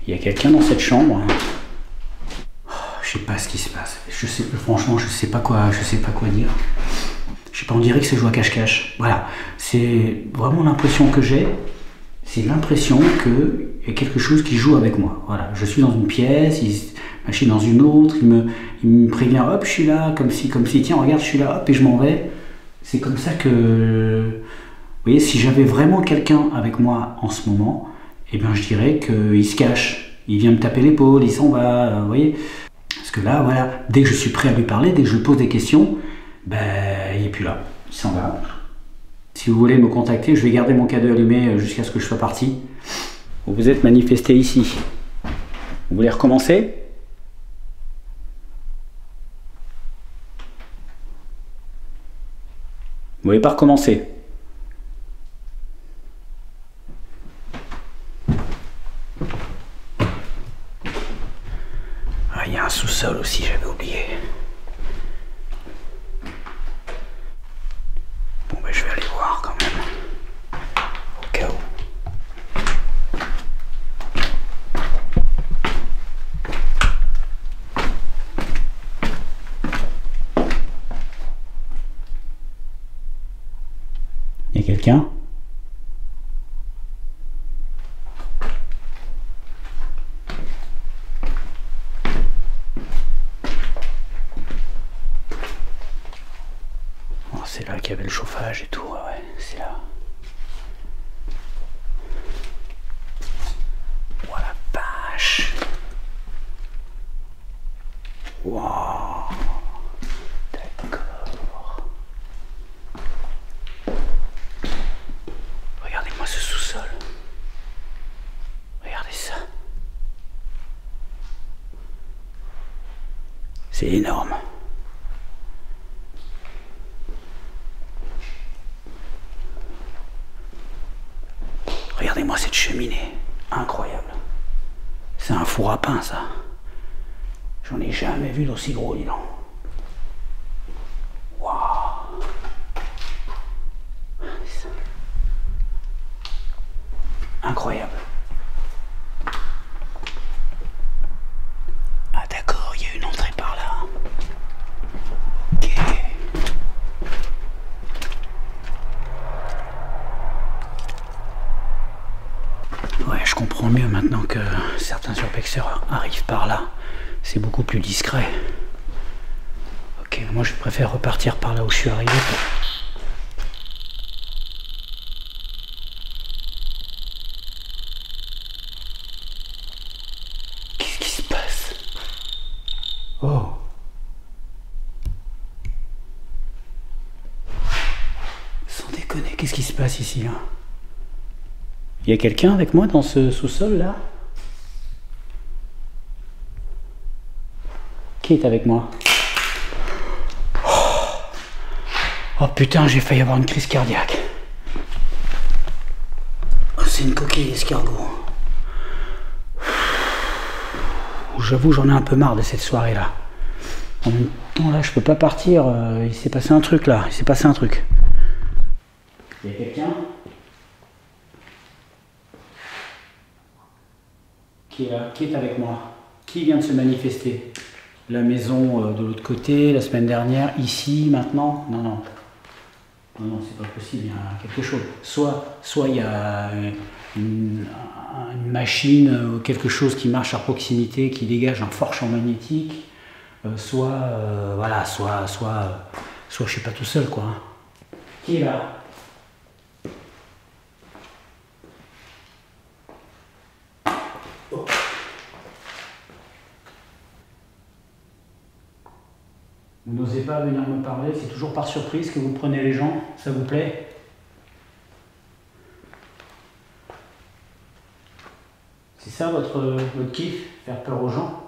Speaker 1: Il y a quelqu'un dans cette chambre. Oh, je sais pas ce qui se passe. Franchement, je sais pas quoi dire. Je sais pas, on dirait que c'est joué à cache-cache. Voilà, c'est vraiment l'impression que j'ai. C'est l'impression qu'il y a quelque chose qui joue avec moi. Voilà, je suis dans une pièce, je suis dans une autre, il me prévient, hop, je suis là, comme si, tiens, regarde, je suis là, hop, et je m'en vais. C'est comme ça que... Vous voyez, si j'avais vraiment quelqu'un avec moi en ce moment, eh bien, je dirais qu'il se cache. Il vient me taper l'épaule, il s'en va, vous voyez. Parce que là, voilà, dès que je suis prêt à lui parler, dès que je lui pose des questions, ben, il n'est plus là, il s'en va. Si vous voulez me contacter, je vais garder mon K2 allumé jusqu'à ce que je sois parti. Vous vous êtes manifesté ici. Vous voulez recommencer? Vous voulez pas recommencer? Ah, il y a un sous-sol aussi, j'avais oublié. Bon, ben, je vais aller voir quand même. Au cas où. Il y a quelqu'un? étage et tout, ouais, c'est là. Oh la vache. Waouh. D'accord. Regardez-moi ce sous-sol. Regardez ça. C'est énorme. Regardez-moi cette cheminée. Incroyable. C'est un four à pain, ça. J'en ai jamais vu d'aussi gros, dis donc. Waouh. Incroyable. Ah d'accord, il y a une entrée par là. Ok. Ouais, je comprends mieux maintenant que certains urbexeurs arrivent par là. C'est beaucoup plus discret. Ok, moi je préfère repartir par là où je suis arrivé. Qu'est-ce qui se passe? Oh. Sans déconner, qu'est-ce qui se passe ici là? Il y a quelqu'un avec moi dans ce sous-sol là? Qui est avec moi? Oh putain, j'ai failli avoir une crise cardiaque. Oh, c'est une coquille d'escargot. J'avoue, j'en ai un peu marre de cette soirée là. En même temps là, je peux pas partir. Il s'est passé un truc là. Il s'est passé un truc. Il y a quelqu'un? Qui est là? Qui est avec moi? Qui vient de se manifester? La maison de l'autre côté, la semaine dernière, ici, maintenant? Non, non. Non, non, c'est pas possible, il y a quelque chose. Soit il y a une machine ou quelque chose qui marche à proximité, qui dégage un fort champ magnétique, voilà, soit je suis pas tout seul, quoi. Qui est là? Vous n'osez pas venir me parler, c'est toujours par surprise que vous prenez les gens, ça vous plaît? C'est ça votre kiff, faire peur aux gens?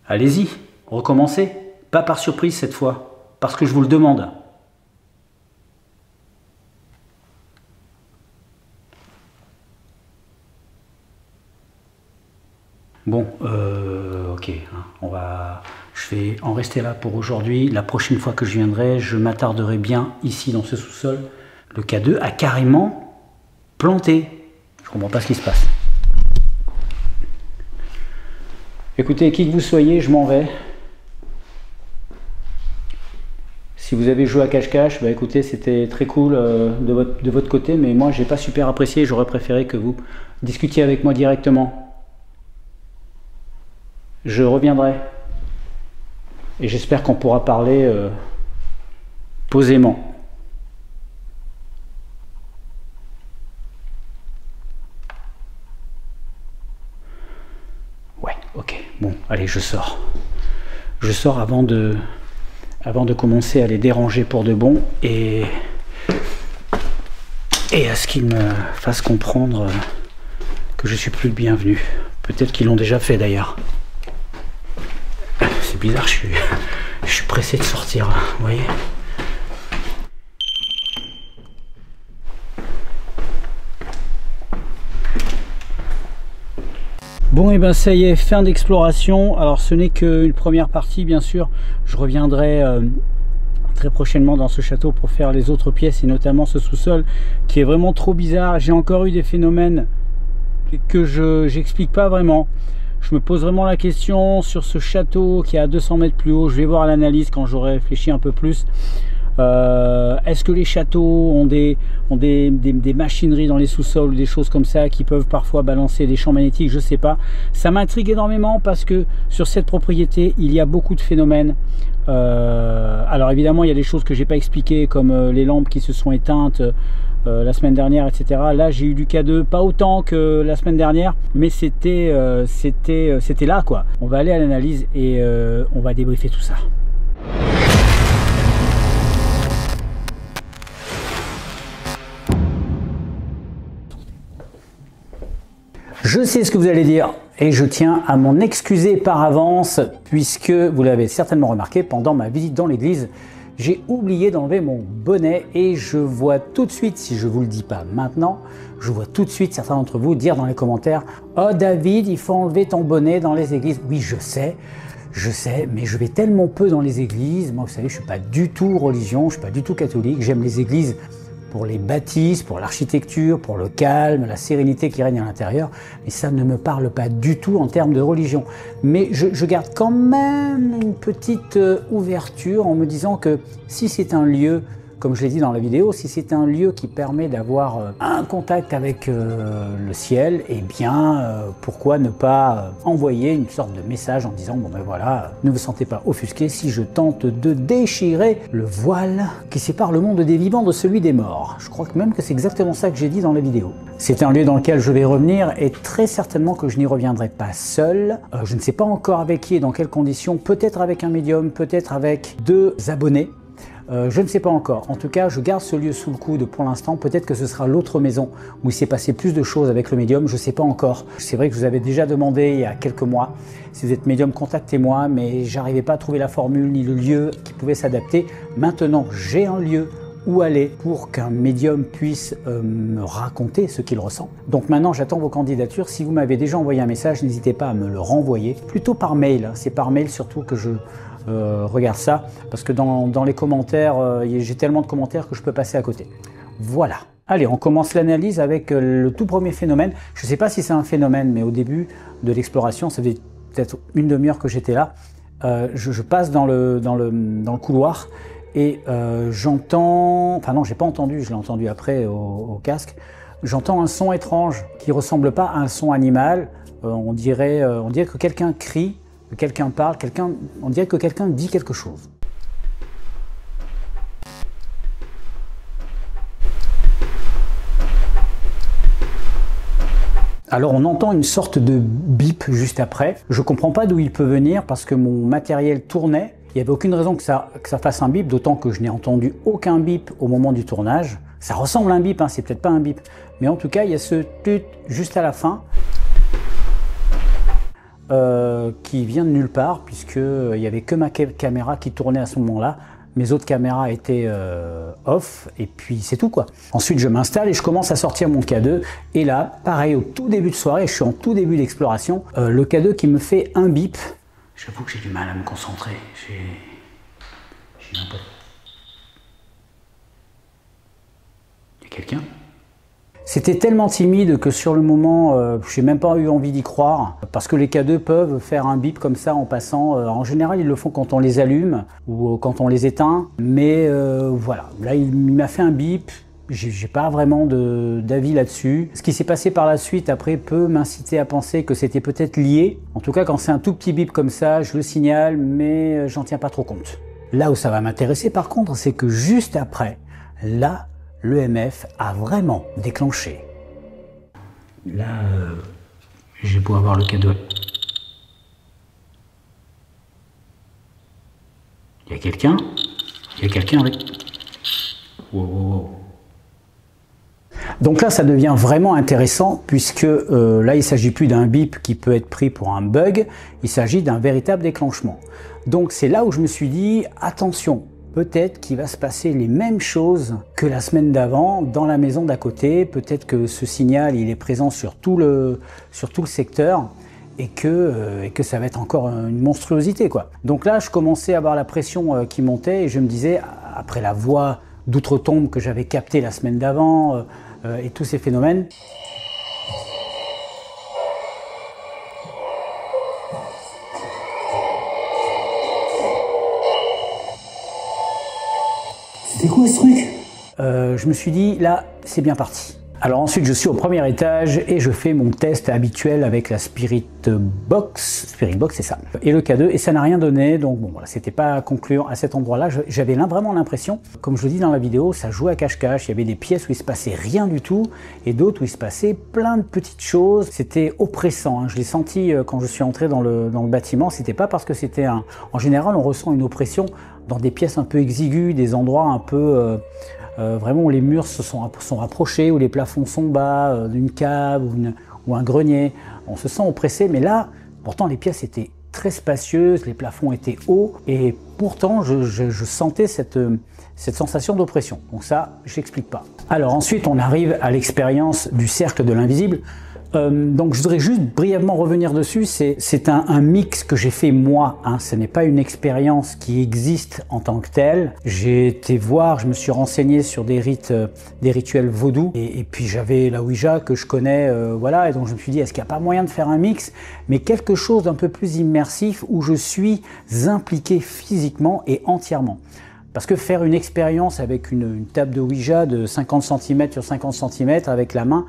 Speaker 1: Allez-y, recommencez, pas par surprise cette fois, parce que je vous le demande. Bon, ok, hein, je vais en rester là pour aujourd'hui. La prochaine fois que je viendrai, je m'attarderai bien ici dans ce sous-sol. Le K2 a carrément planté. Je comprends pas ce qui se passe. Écoutez, qui que vous soyez, je m'en vais. Si vous avez joué à cache-cache, bah écoutez, c'était très cool de votre côté, mais moi j'ai pas super apprécié. J'aurais préféré que vous discutiez avec moi directement. Je reviendrai et j'espère qu'on pourra parler posément. Ouais, ok, bon, allez, je sors. Je sors avant de commencer à les déranger pour de bon et à ce qu'ils me fassent comprendre que je suis plus le bienvenu. Peut-être qu'ils l'ont déjà fait d'ailleurs. C'est bizarre, je suis pressé de sortir, là, vous voyez. Bon, et ben ça y est, fin d'exploration. Alors ce n'est qu'une première partie, bien sûr. Je reviendrai très prochainement dans ce château pour faire les autres pièces et notamment ce sous-sol qui est vraiment trop bizarre. J'ai encore eu des phénomènes que j'explique pas vraiment. Je me pose vraiment la question sur ce château qui est à 200 mètres plus haut. Je vais voir l'analyse quand j'aurai réfléchi un peu plus. Est-ce que les châteaux ont des machineries dans les sous-sols ou des choses comme ça qui peuvent parfois balancer des champs magnétiques? Je sais pas. Ça m'intrigue énormément parce que sur cette propriété, il y a beaucoup de phénomènes. Alors évidemment, il y a des choses que j'ai pas expliquées comme les lampes qui se sont éteintes la semaine dernière, etc. Là, j'ai eu du K2, pas autant que la semaine dernière, mais c'était là, quoi. On va aller à l'analyse et on va débriefer tout ça. Je sais ce que vous allez dire et je tiens à m'en excuser par avance puisque vous l'avez certainement remarqué pendant ma visite dans l'église, j'ai oublié d'enlever mon bonnet et je vois tout de suite, si je vous le dis pas maintenant, je vois tout de suite certains d'entre vous dire dans les commentaires « Oh David, il faut enlever ton bonnet dans les églises ». Oui, je sais, mais je vais tellement peu dans les églises. Moi, vous savez, je suis pas du tout religion, je suis pas du tout catholique. J'aime les églises pour les bâtisses, pour l'architecture, pour le calme, la sérénité qui règne à l'intérieur, mais ça ne me parle pas du tout en termes de religion. Mais je garde quand même une petite ouverture en me disant que si c'est un lieu, comme je l'ai dit dans la vidéo, si c'est un lieu qui permet d'avoir un contact avec le ciel, eh bien, pourquoi ne pas envoyer une sorte de message en disant « Bon ben voilà, ne vous sentez pas offusqué si je tente de déchirer le voile qui sépare le monde des vivants de celui des morts. » Je crois même que c'est exactement ça que j'ai dit dans la vidéo. C'est un lieu dans lequel je vais revenir et très certainement que je n'y reviendrai pas seul. Je ne sais pas encore avec qui et dans quelles conditions, peut-être avec un médium, peut-être avec 2 abonnés. Je ne sais pas encore. En tout cas, je garde ce lieu sous le coude pour l'instant. Peut-être que ce sera l'autre maison où il s'est passé plus de choses avec le médium. Je ne sais pas encore. C'est vrai que je vous avais déjà demandé il y a quelques mois. Si vous êtes médium, contactez-moi. Mais j'arrivais pas à trouver la formule ni le lieu qui pouvait s'adapter. Maintenant, j'ai un lieu où aller pour qu'un médium puisse me raconter ce qu'il ressent. Donc maintenant, j'attends vos candidatures. Si vous m'avez déjà envoyé un message, n'hésitez pas à me le renvoyer. Plutôt par mail. C'est par mail surtout que je regarde ça, parce que dans les commentaires, j'ai tellement de commentaires que je peux passer à côté. Voilà. Allez, on commence l'analyse avec le tout premier phénomène. Je ne sais pas si c'est un phénomène, mais au début de l'exploration, ça fait peut-être une demi-heure que j'étais là. Je passe dans le couloir et j'entends... Enfin non, j'ai pas entendu, je l'ai entendu après au casque. J'entends un son étrange qui ressemble pas à un son animal. On dirait que quelqu'un crie, que quelqu'un parle, on dirait que quelqu'un dit quelque chose. Alors on entend une sorte de bip juste après. Je comprends pas d'où il peut venir parce que mon matériel tournait. Il n'y avait aucune raison que ça fasse un bip, d'autant que je n'ai entendu aucun bip au moment du tournage. Ça ressemble à un bip, hein, c'est peut-être pas un bip. Mais en tout cas, il y a ce tut juste à la fin. Qui vient de nulle part puisqu'il n'y avait que ma caméra qui tournait à ce moment-là. Mes autres caméras étaient off et puis c'est tout quoi. Ensuite je m'installe et je commence à sortir mon K2 et là, pareil au tout début de soirée, je suis en tout début d'exploration, le K2 qui me fait un bip. J'avoue que j'ai du mal à me concentrer. J'ai un peu... Il y a quelqu'un ? C'était tellement timide que sur le moment, je n'ai même pas eu envie d'y croire, parce que les K2 peuvent faire un bip comme ça en passant. En général, ils le font quand on les allume ou quand on les éteint, mais voilà. Là, il m'a fait un bip. J'ai pas vraiment d'avis là-dessus. Ce qui s'est passé par la suite après peut m'inciter à penser que c'était peut-être lié. En tout cas, quand c'est un tout petit bip comme ça, je le signale, mais j'en tiens pas trop compte. Là où ça va m'intéresser par contre, c'est que juste après, là, l'EMF a vraiment déclenché. Là, j'ai beau avoir le K2. Il y a quelqu'un ? Il y a quelqu'un avec... Wow, wow, wow. Donc là, ça devient vraiment intéressant puisque là, il ne s'agit plus d'un bip qui peut être pris pour un bug, il s'agit d'un véritable déclenchement. Donc c'est là où je me suis dit, attention, peut-être qu'il va se passer les mêmes choses que la semaine d'avant dans la maison d'à côté. Peut-être que ce signal il est présent sur tout le secteur et que ça va être encore une monstruosité, quoi. Donc là, je commençais à avoir la pression qui montait et je me disais, après la voix d'outre-tombe que j'avais captée la semaine d'avant et tous ces phénomènes,
Speaker 2: C'était quoi ce truc?
Speaker 1: Je me suis dit, là, c'est bien parti. Alors ensuite, je suis au premier étage et je fais mon test habituel avec la Spirit Box, c'est ça, et le K2, et ça n'a rien donné, donc bon, voilà, c'était pas concluant à cet endroit-là. J'avais vraiment l'impression, comme je le dis dans la vidéo, ça jouait à cache-cache. Il y avait des pièces où il se passait rien du tout, et d'autres où il se passait plein de petites choses. C'était oppressant, hein. Je l'ai senti quand je suis entré dans le bâtiment. C'était pas parce que c'était un... En général, on ressent une oppression dans des pièces un peu exiguës, des endroits un peu... vraiment où les murs sont rapprochés, où les plafonds sont bas, d'une cave ou un grenier. On se sent oppressé, mais là, pourtant les pièces étaient très spacieuses, les plafonds étaient hauts, et pourtant je sentais cette sensation d'oppression. Donc ça, je n'explique pas. Alors ensuite, on arrive à l'expérience du cercle de l'invisible. Donc je voudrais juste brièvement revenir dessus. C'est un mix que j'ai fait moi, hein. Ce n'est pas une expérience qui existe en tant que telle. J'ai été voir, je me suis renseigné sur des rites, des rituels vaudous, et puis j'avais la Ouija que je connais, voilà, et donc je me suis dit, est-ce qu'il n'y a pas moyen de faire un mix, mais quelque chose d'un peu plus immersif où je suis impliqué physiquement et entièrement. Parce que faire une expérience avec une table de Ouija de 50 cm sur 50 cm avec la main,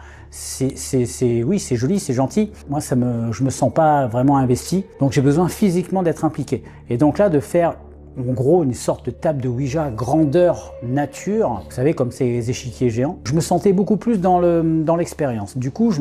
Speaker 1: oui, c'est joli, c'est gentil. Moi, je me sens pas vraiment investi, donc j'ai besoin physiquement d'être impliqué. Et donc là, de faire en gros une sorte de table de Ouija grandeur nature, vous savez, comme ces échiquiers géants, je me sentais beaucoup plus dans l'expérience. Du coup,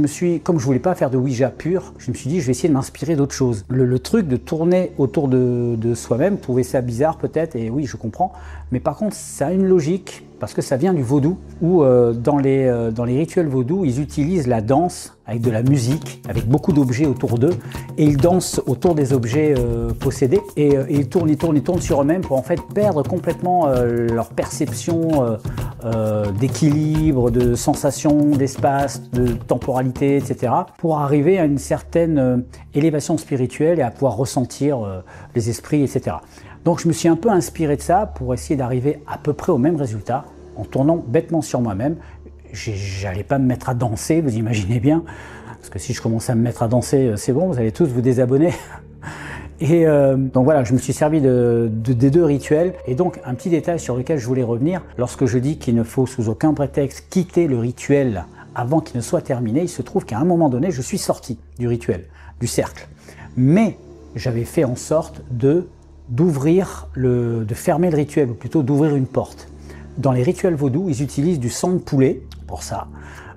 Speaker 1: comme je voulais pas faire de Ouija pur, je me suis dit, je vais essayer de m'inspirer d'autre chose. Le truc de tourner autour de soi-même, trouver ça bizarre peut-être, et oui, je comprends, mais par contre, ça a une logique, parce que ça vient du vaudou, où dans les rituels vaudous, ils utilisent la danse avec de la musique, avec beaucoup d'objets autour d'eux, et ils dansent autour des objets possédés, et ils tournent sur eux-mêmes pour en fait perdre complètement leur perception d'équilibre, de sensation, d'espace, de temporalité, etc., pour arriver à une certaine élévation spirituelle et à pouvoir ressentir les esprits, etc. Donc je me suis un peu inspiré de ça pour essayer d'arriver à peu près au même résultat en tournant bêtement sur moi-même. J'allais pas me mettre à danser, vous imaginez bien, parce que si je commence à me mettre à danser, c'est bon, vous allez tous vous désabonner. Et donc voilà, je me suis servi des deux rituels. Et donc un petit détail sur lequel je voulais revenir, lorsque je dis qu'il ne faut sous aucun prétexte quitter le rituel avant qu'il ne soit terminé, il se trouve qu'à un moment donné, je suis sorti du rituel, du cercle. Mais j'avais fait en sorte de fermer le rituel, ou plutôt d'ouvrir une porte. Dans les rituels vaudous, ils utilisent du sang de poulet pour ça.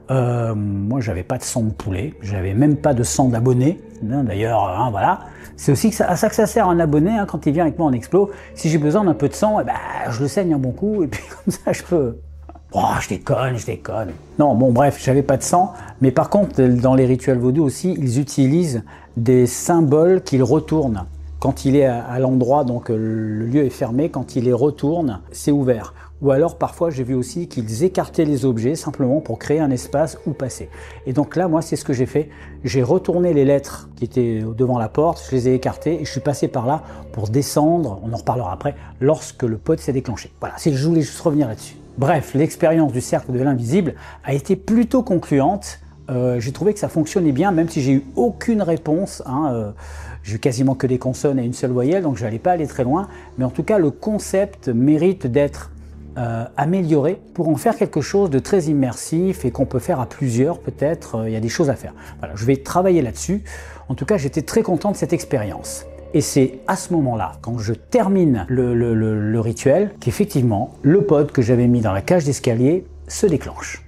Speaker 1: Moi, j'avais pas de sang de poulet, j'avais même pas de sang d'abonné. D'ailleurs, hein, voilà. C'est aussi à ça que ça sert un abonné, hein, quand il vient avec moi en explo. Si j'ai besoin d'un peu de sang, eh ben, je le saigne un bon coup, et puis comme ça, je peux... Oh, je déconne. Non, bon, bref, j'avais pas de sang. Mais par contre, dans les rituels vaudous aussi, ils utilisent des symboles qu'ils retournent. Quand il est à l'endroit, donc le lieu est fermé, quand il les retourne, c'est ouvert. Ou alors parfois j'ai vu aussi qu'ils écartaient les objets simplement pour créer un espace où passer. Et donc là, moi, c'est ce que j'ai fait. J'ai retourné les lettres qui étaient devant la porte, je les ai écartées et je suis passé par là pour descendre, on en reparlera après, lorsque le pod s'est déclenché. Voilà, je voulais juste revenir là-dessus. Bref, l'expérience du cercle de l'invisible a été plutôt concluante. J'ai trouvé que ça fonctionnait bien, même si j'ai eu aucune réponse, hein, j'ai eu quasiment que des consonnes et une seule voyelle, donc je n'allais pas aller très loin. Mais en tout cas, le concept mérite d'être amélioré pour en faire quelque chose de très immersif et qu'on peut faire à plusieurs, peut-être, il y a des choses à faire. Voilà, je vais travailler là-dessus. En tout cas, j'étais très content de cette expérience. Et c'est à ce moment-là, quand je termine le rituel, qu'effectivement, le pod que j'avais mis dans la cage d'escalier se déclenche.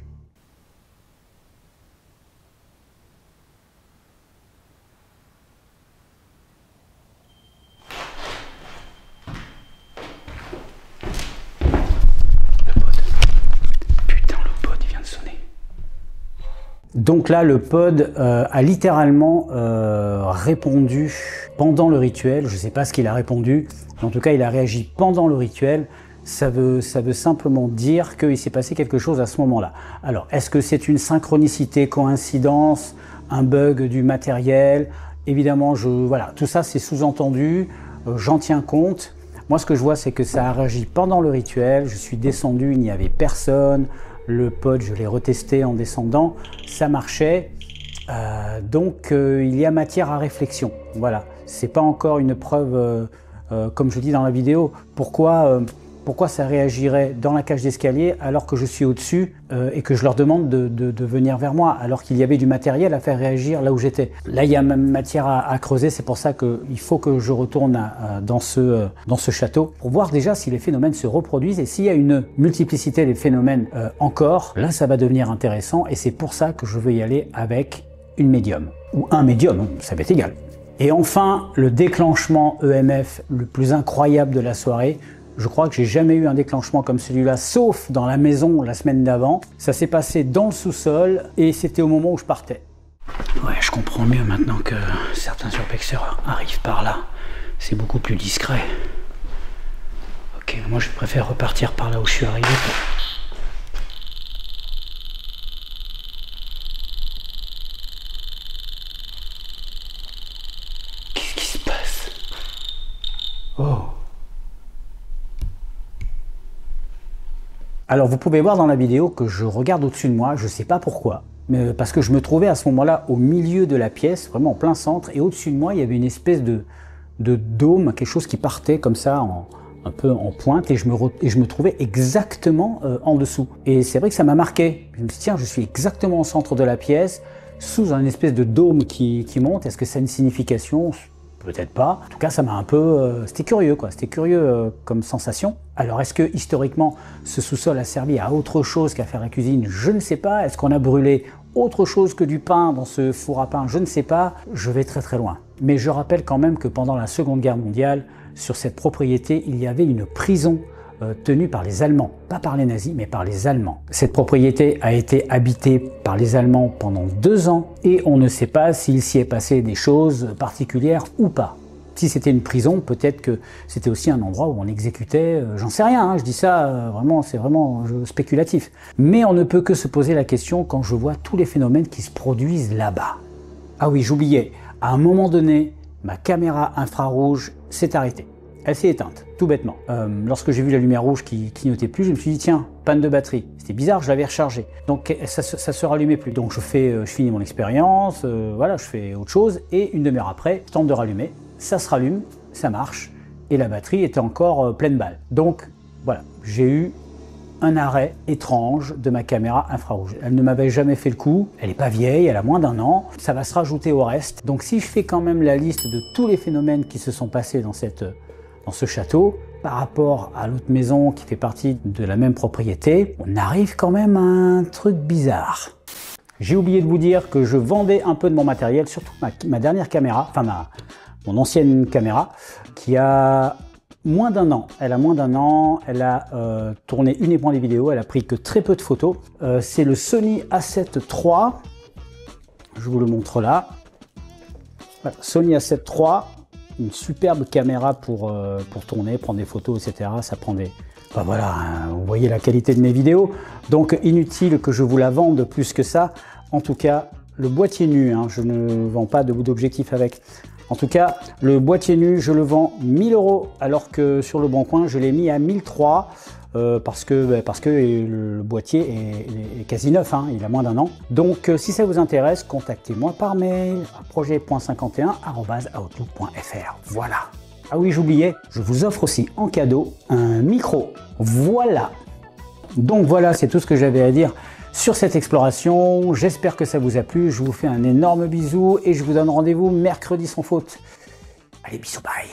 Speaker 1: Donc là, le pod a littéralement répondu pendant le rituel. Je ne sais pas ce qu'il a répondu, mais en tout cas, il a réagi pendant le rituel. Ça veut simplement dire qu'il s'est passé quelque chose à ce moment-là. Alors, est-ce que c'est une synchronicité, coïncidence, un bug du matériel? Évidemment, voilà, tout ça, c'est sous-entendu. J'en tiens compte. Moi, ce que je vois, c'est que ça a réagi pendant le rituel. Je suis descendu, il n'y avait personne. Le pod, je l'ai retesté en descendant, ça marchait. Donc, il y a matière à réflexion. Voilà, c'est pas encore une preuve, comme je dis dans la vidéo. Pourquoi Pourquoi ça réagirait dans la cage d'escalier alors que je suis au-dessus et que je leur demande de venir vers moi, alors qu'il y avait du matériel à faire réagir là où j'étais. Là, il y a matière à creuser, c'est pour ça qu'il faut que je retourne dans ce château pour voir déjà si les phénomènes se reproduisent et s'il y a une multiplicité des phénomènes encore, là ça va devenir intéressant et c'est pour ça que je veux y aller avec une médium. Ou un médium, ça va être égal. Et enfin, le déclenchement EMF le plus incroyable de la soirée. Je crois que j'ai jamais eu un déclenchement comme celui-là, sauf dans la maison la semaine d'avant. Ça s'est passé dans le sous-sol et c'était au moment où je partais. Ouais, je comprends mieux maintenant que certains surplexeurs arrivent par là. C'est beaucoup plus discret. Ok, moi je préfère repartir par là où je suis arrivé. Qu'est-ce qui se passe? Oh! Alors vous pouvez voir dans la vidéo que je regarde au-dessus de moi, je ne sais pas pourquoi, mais parce que je me trouvais à ce moment-là au milieu de la pièce, vraiment en plein centre, et au-dessus de moi il y avait une espèce de dôme, quelque chose qui partait comme ça, un peu en pointe, et je me trouvais exactement en dessous. Et c'est vrai que ça m'a marqué, je me suis dit tiens, je suis exactement au centre de la pièce, sous un espèce de dôme qui monte, est-ce que ça a une signification ? Peut-être pas. En tout cas, ça m'a un peu... c'était curieux, quoi. C'était curieux comme sensation. Alors, est-ce que, historiquement, ce sous-sol a servi à autre chose qu'à faire la cuisine? Je ne sais pas. Est-ce qu'on a brûlé autre chose que du pain dans ce four à pain? Je ne sais pas. Je vais très très loin. Mais je rappelle quand même que pendant la Seconde Guerre mondiale, sur cette propriété, il y avait une prison tenue par les Allemands. Pas par les nazis, mais par les Allemands. Cette propriété a été habitée par les Allemands pendant 2 ans et on ne sait pas s'il s'y est passé des choses particulières ou pas. Si c'était une prison, peut-être que c'était aussi un endroit où on exécutait, j'en sais rien, hein, je dis ça, vraiment, c'est vraiment spéculatif. Mais on ne peut que se poser la question quand je vois tous les phénomènes qui se produisent là-bas. Ah oui, j'oubliais, à un moment donné, ma caméra infrarouge s'est arrêtée. Elle s'est éteinte, tout bêtement. Lorsque j'ai vu la lumière rouge qui clignotait plus, je me suis dit tiens, panne de batterie. C'était bizarre, je l'avais rechargée. Donc ça se rallumait plus. Donc je finis mon expérience, voilà, je fais autre chose et une demi-heure après, je tente de rallumer, ça se rallume, ça marche et la batterie était encore pleine balle. Donc voilà, j'ai eu un arrêt étrange de ma caméra infrarouge. Elle ne m'avait jamais fait le coup, elle n'est pas vieille, elle a moins d'1 an, ça va se rajouter au reste. Donc si je fais quand même la liste de tous les phénomènes qui se sont passés dans ce château, par rapport à l'autre maison qui fait partie de la même propriété, on arrive quand même à un truc bizarre. J'ai oublié de vous dire que je vendais un peu de mon matériel, surtout ma dernière caméra, enfin mon ancienne caméra, qui a moins d'1 an. Elle a moins d'1 an, elle a tourné uniquement des vidéos, elle a pris que très peu de photos. C'est le Sony A7 III, je vous le montre là. Voilà, Sony A7 III. Une superbe caméra pour tourner, prendre des photos, etc. Ça prend des... Enfin, voilà, hein, vous voyez la qualité de mes vidéos. Donc inutile que je vous la vende plus que ça. En tout cas, le boîtier nu, hein, je ne vends pas d'objectif avec. En tout cas, le boîtier nu, je le vends 1000 €, alors que sur le Bon Coin, je l'ai mis à 1003 parce que le boîtier est quasi neuf, hein, il a moins d'1 an. Donc si ça vous intéresse, contactez-moi par mail à projet.51@outlook.fr. Voilà. Ah oui, j'oubliais, je vous offre aussi en cadeau un micro. Voilà. Donc voilà, c'est tout ce que j'avais à dire sur cette exploration. J'espère que ça vous a plu. Je vous fais un énorme bisou et je vous donne rendez-vous mercredi sans faute. Allez, bisous, bye.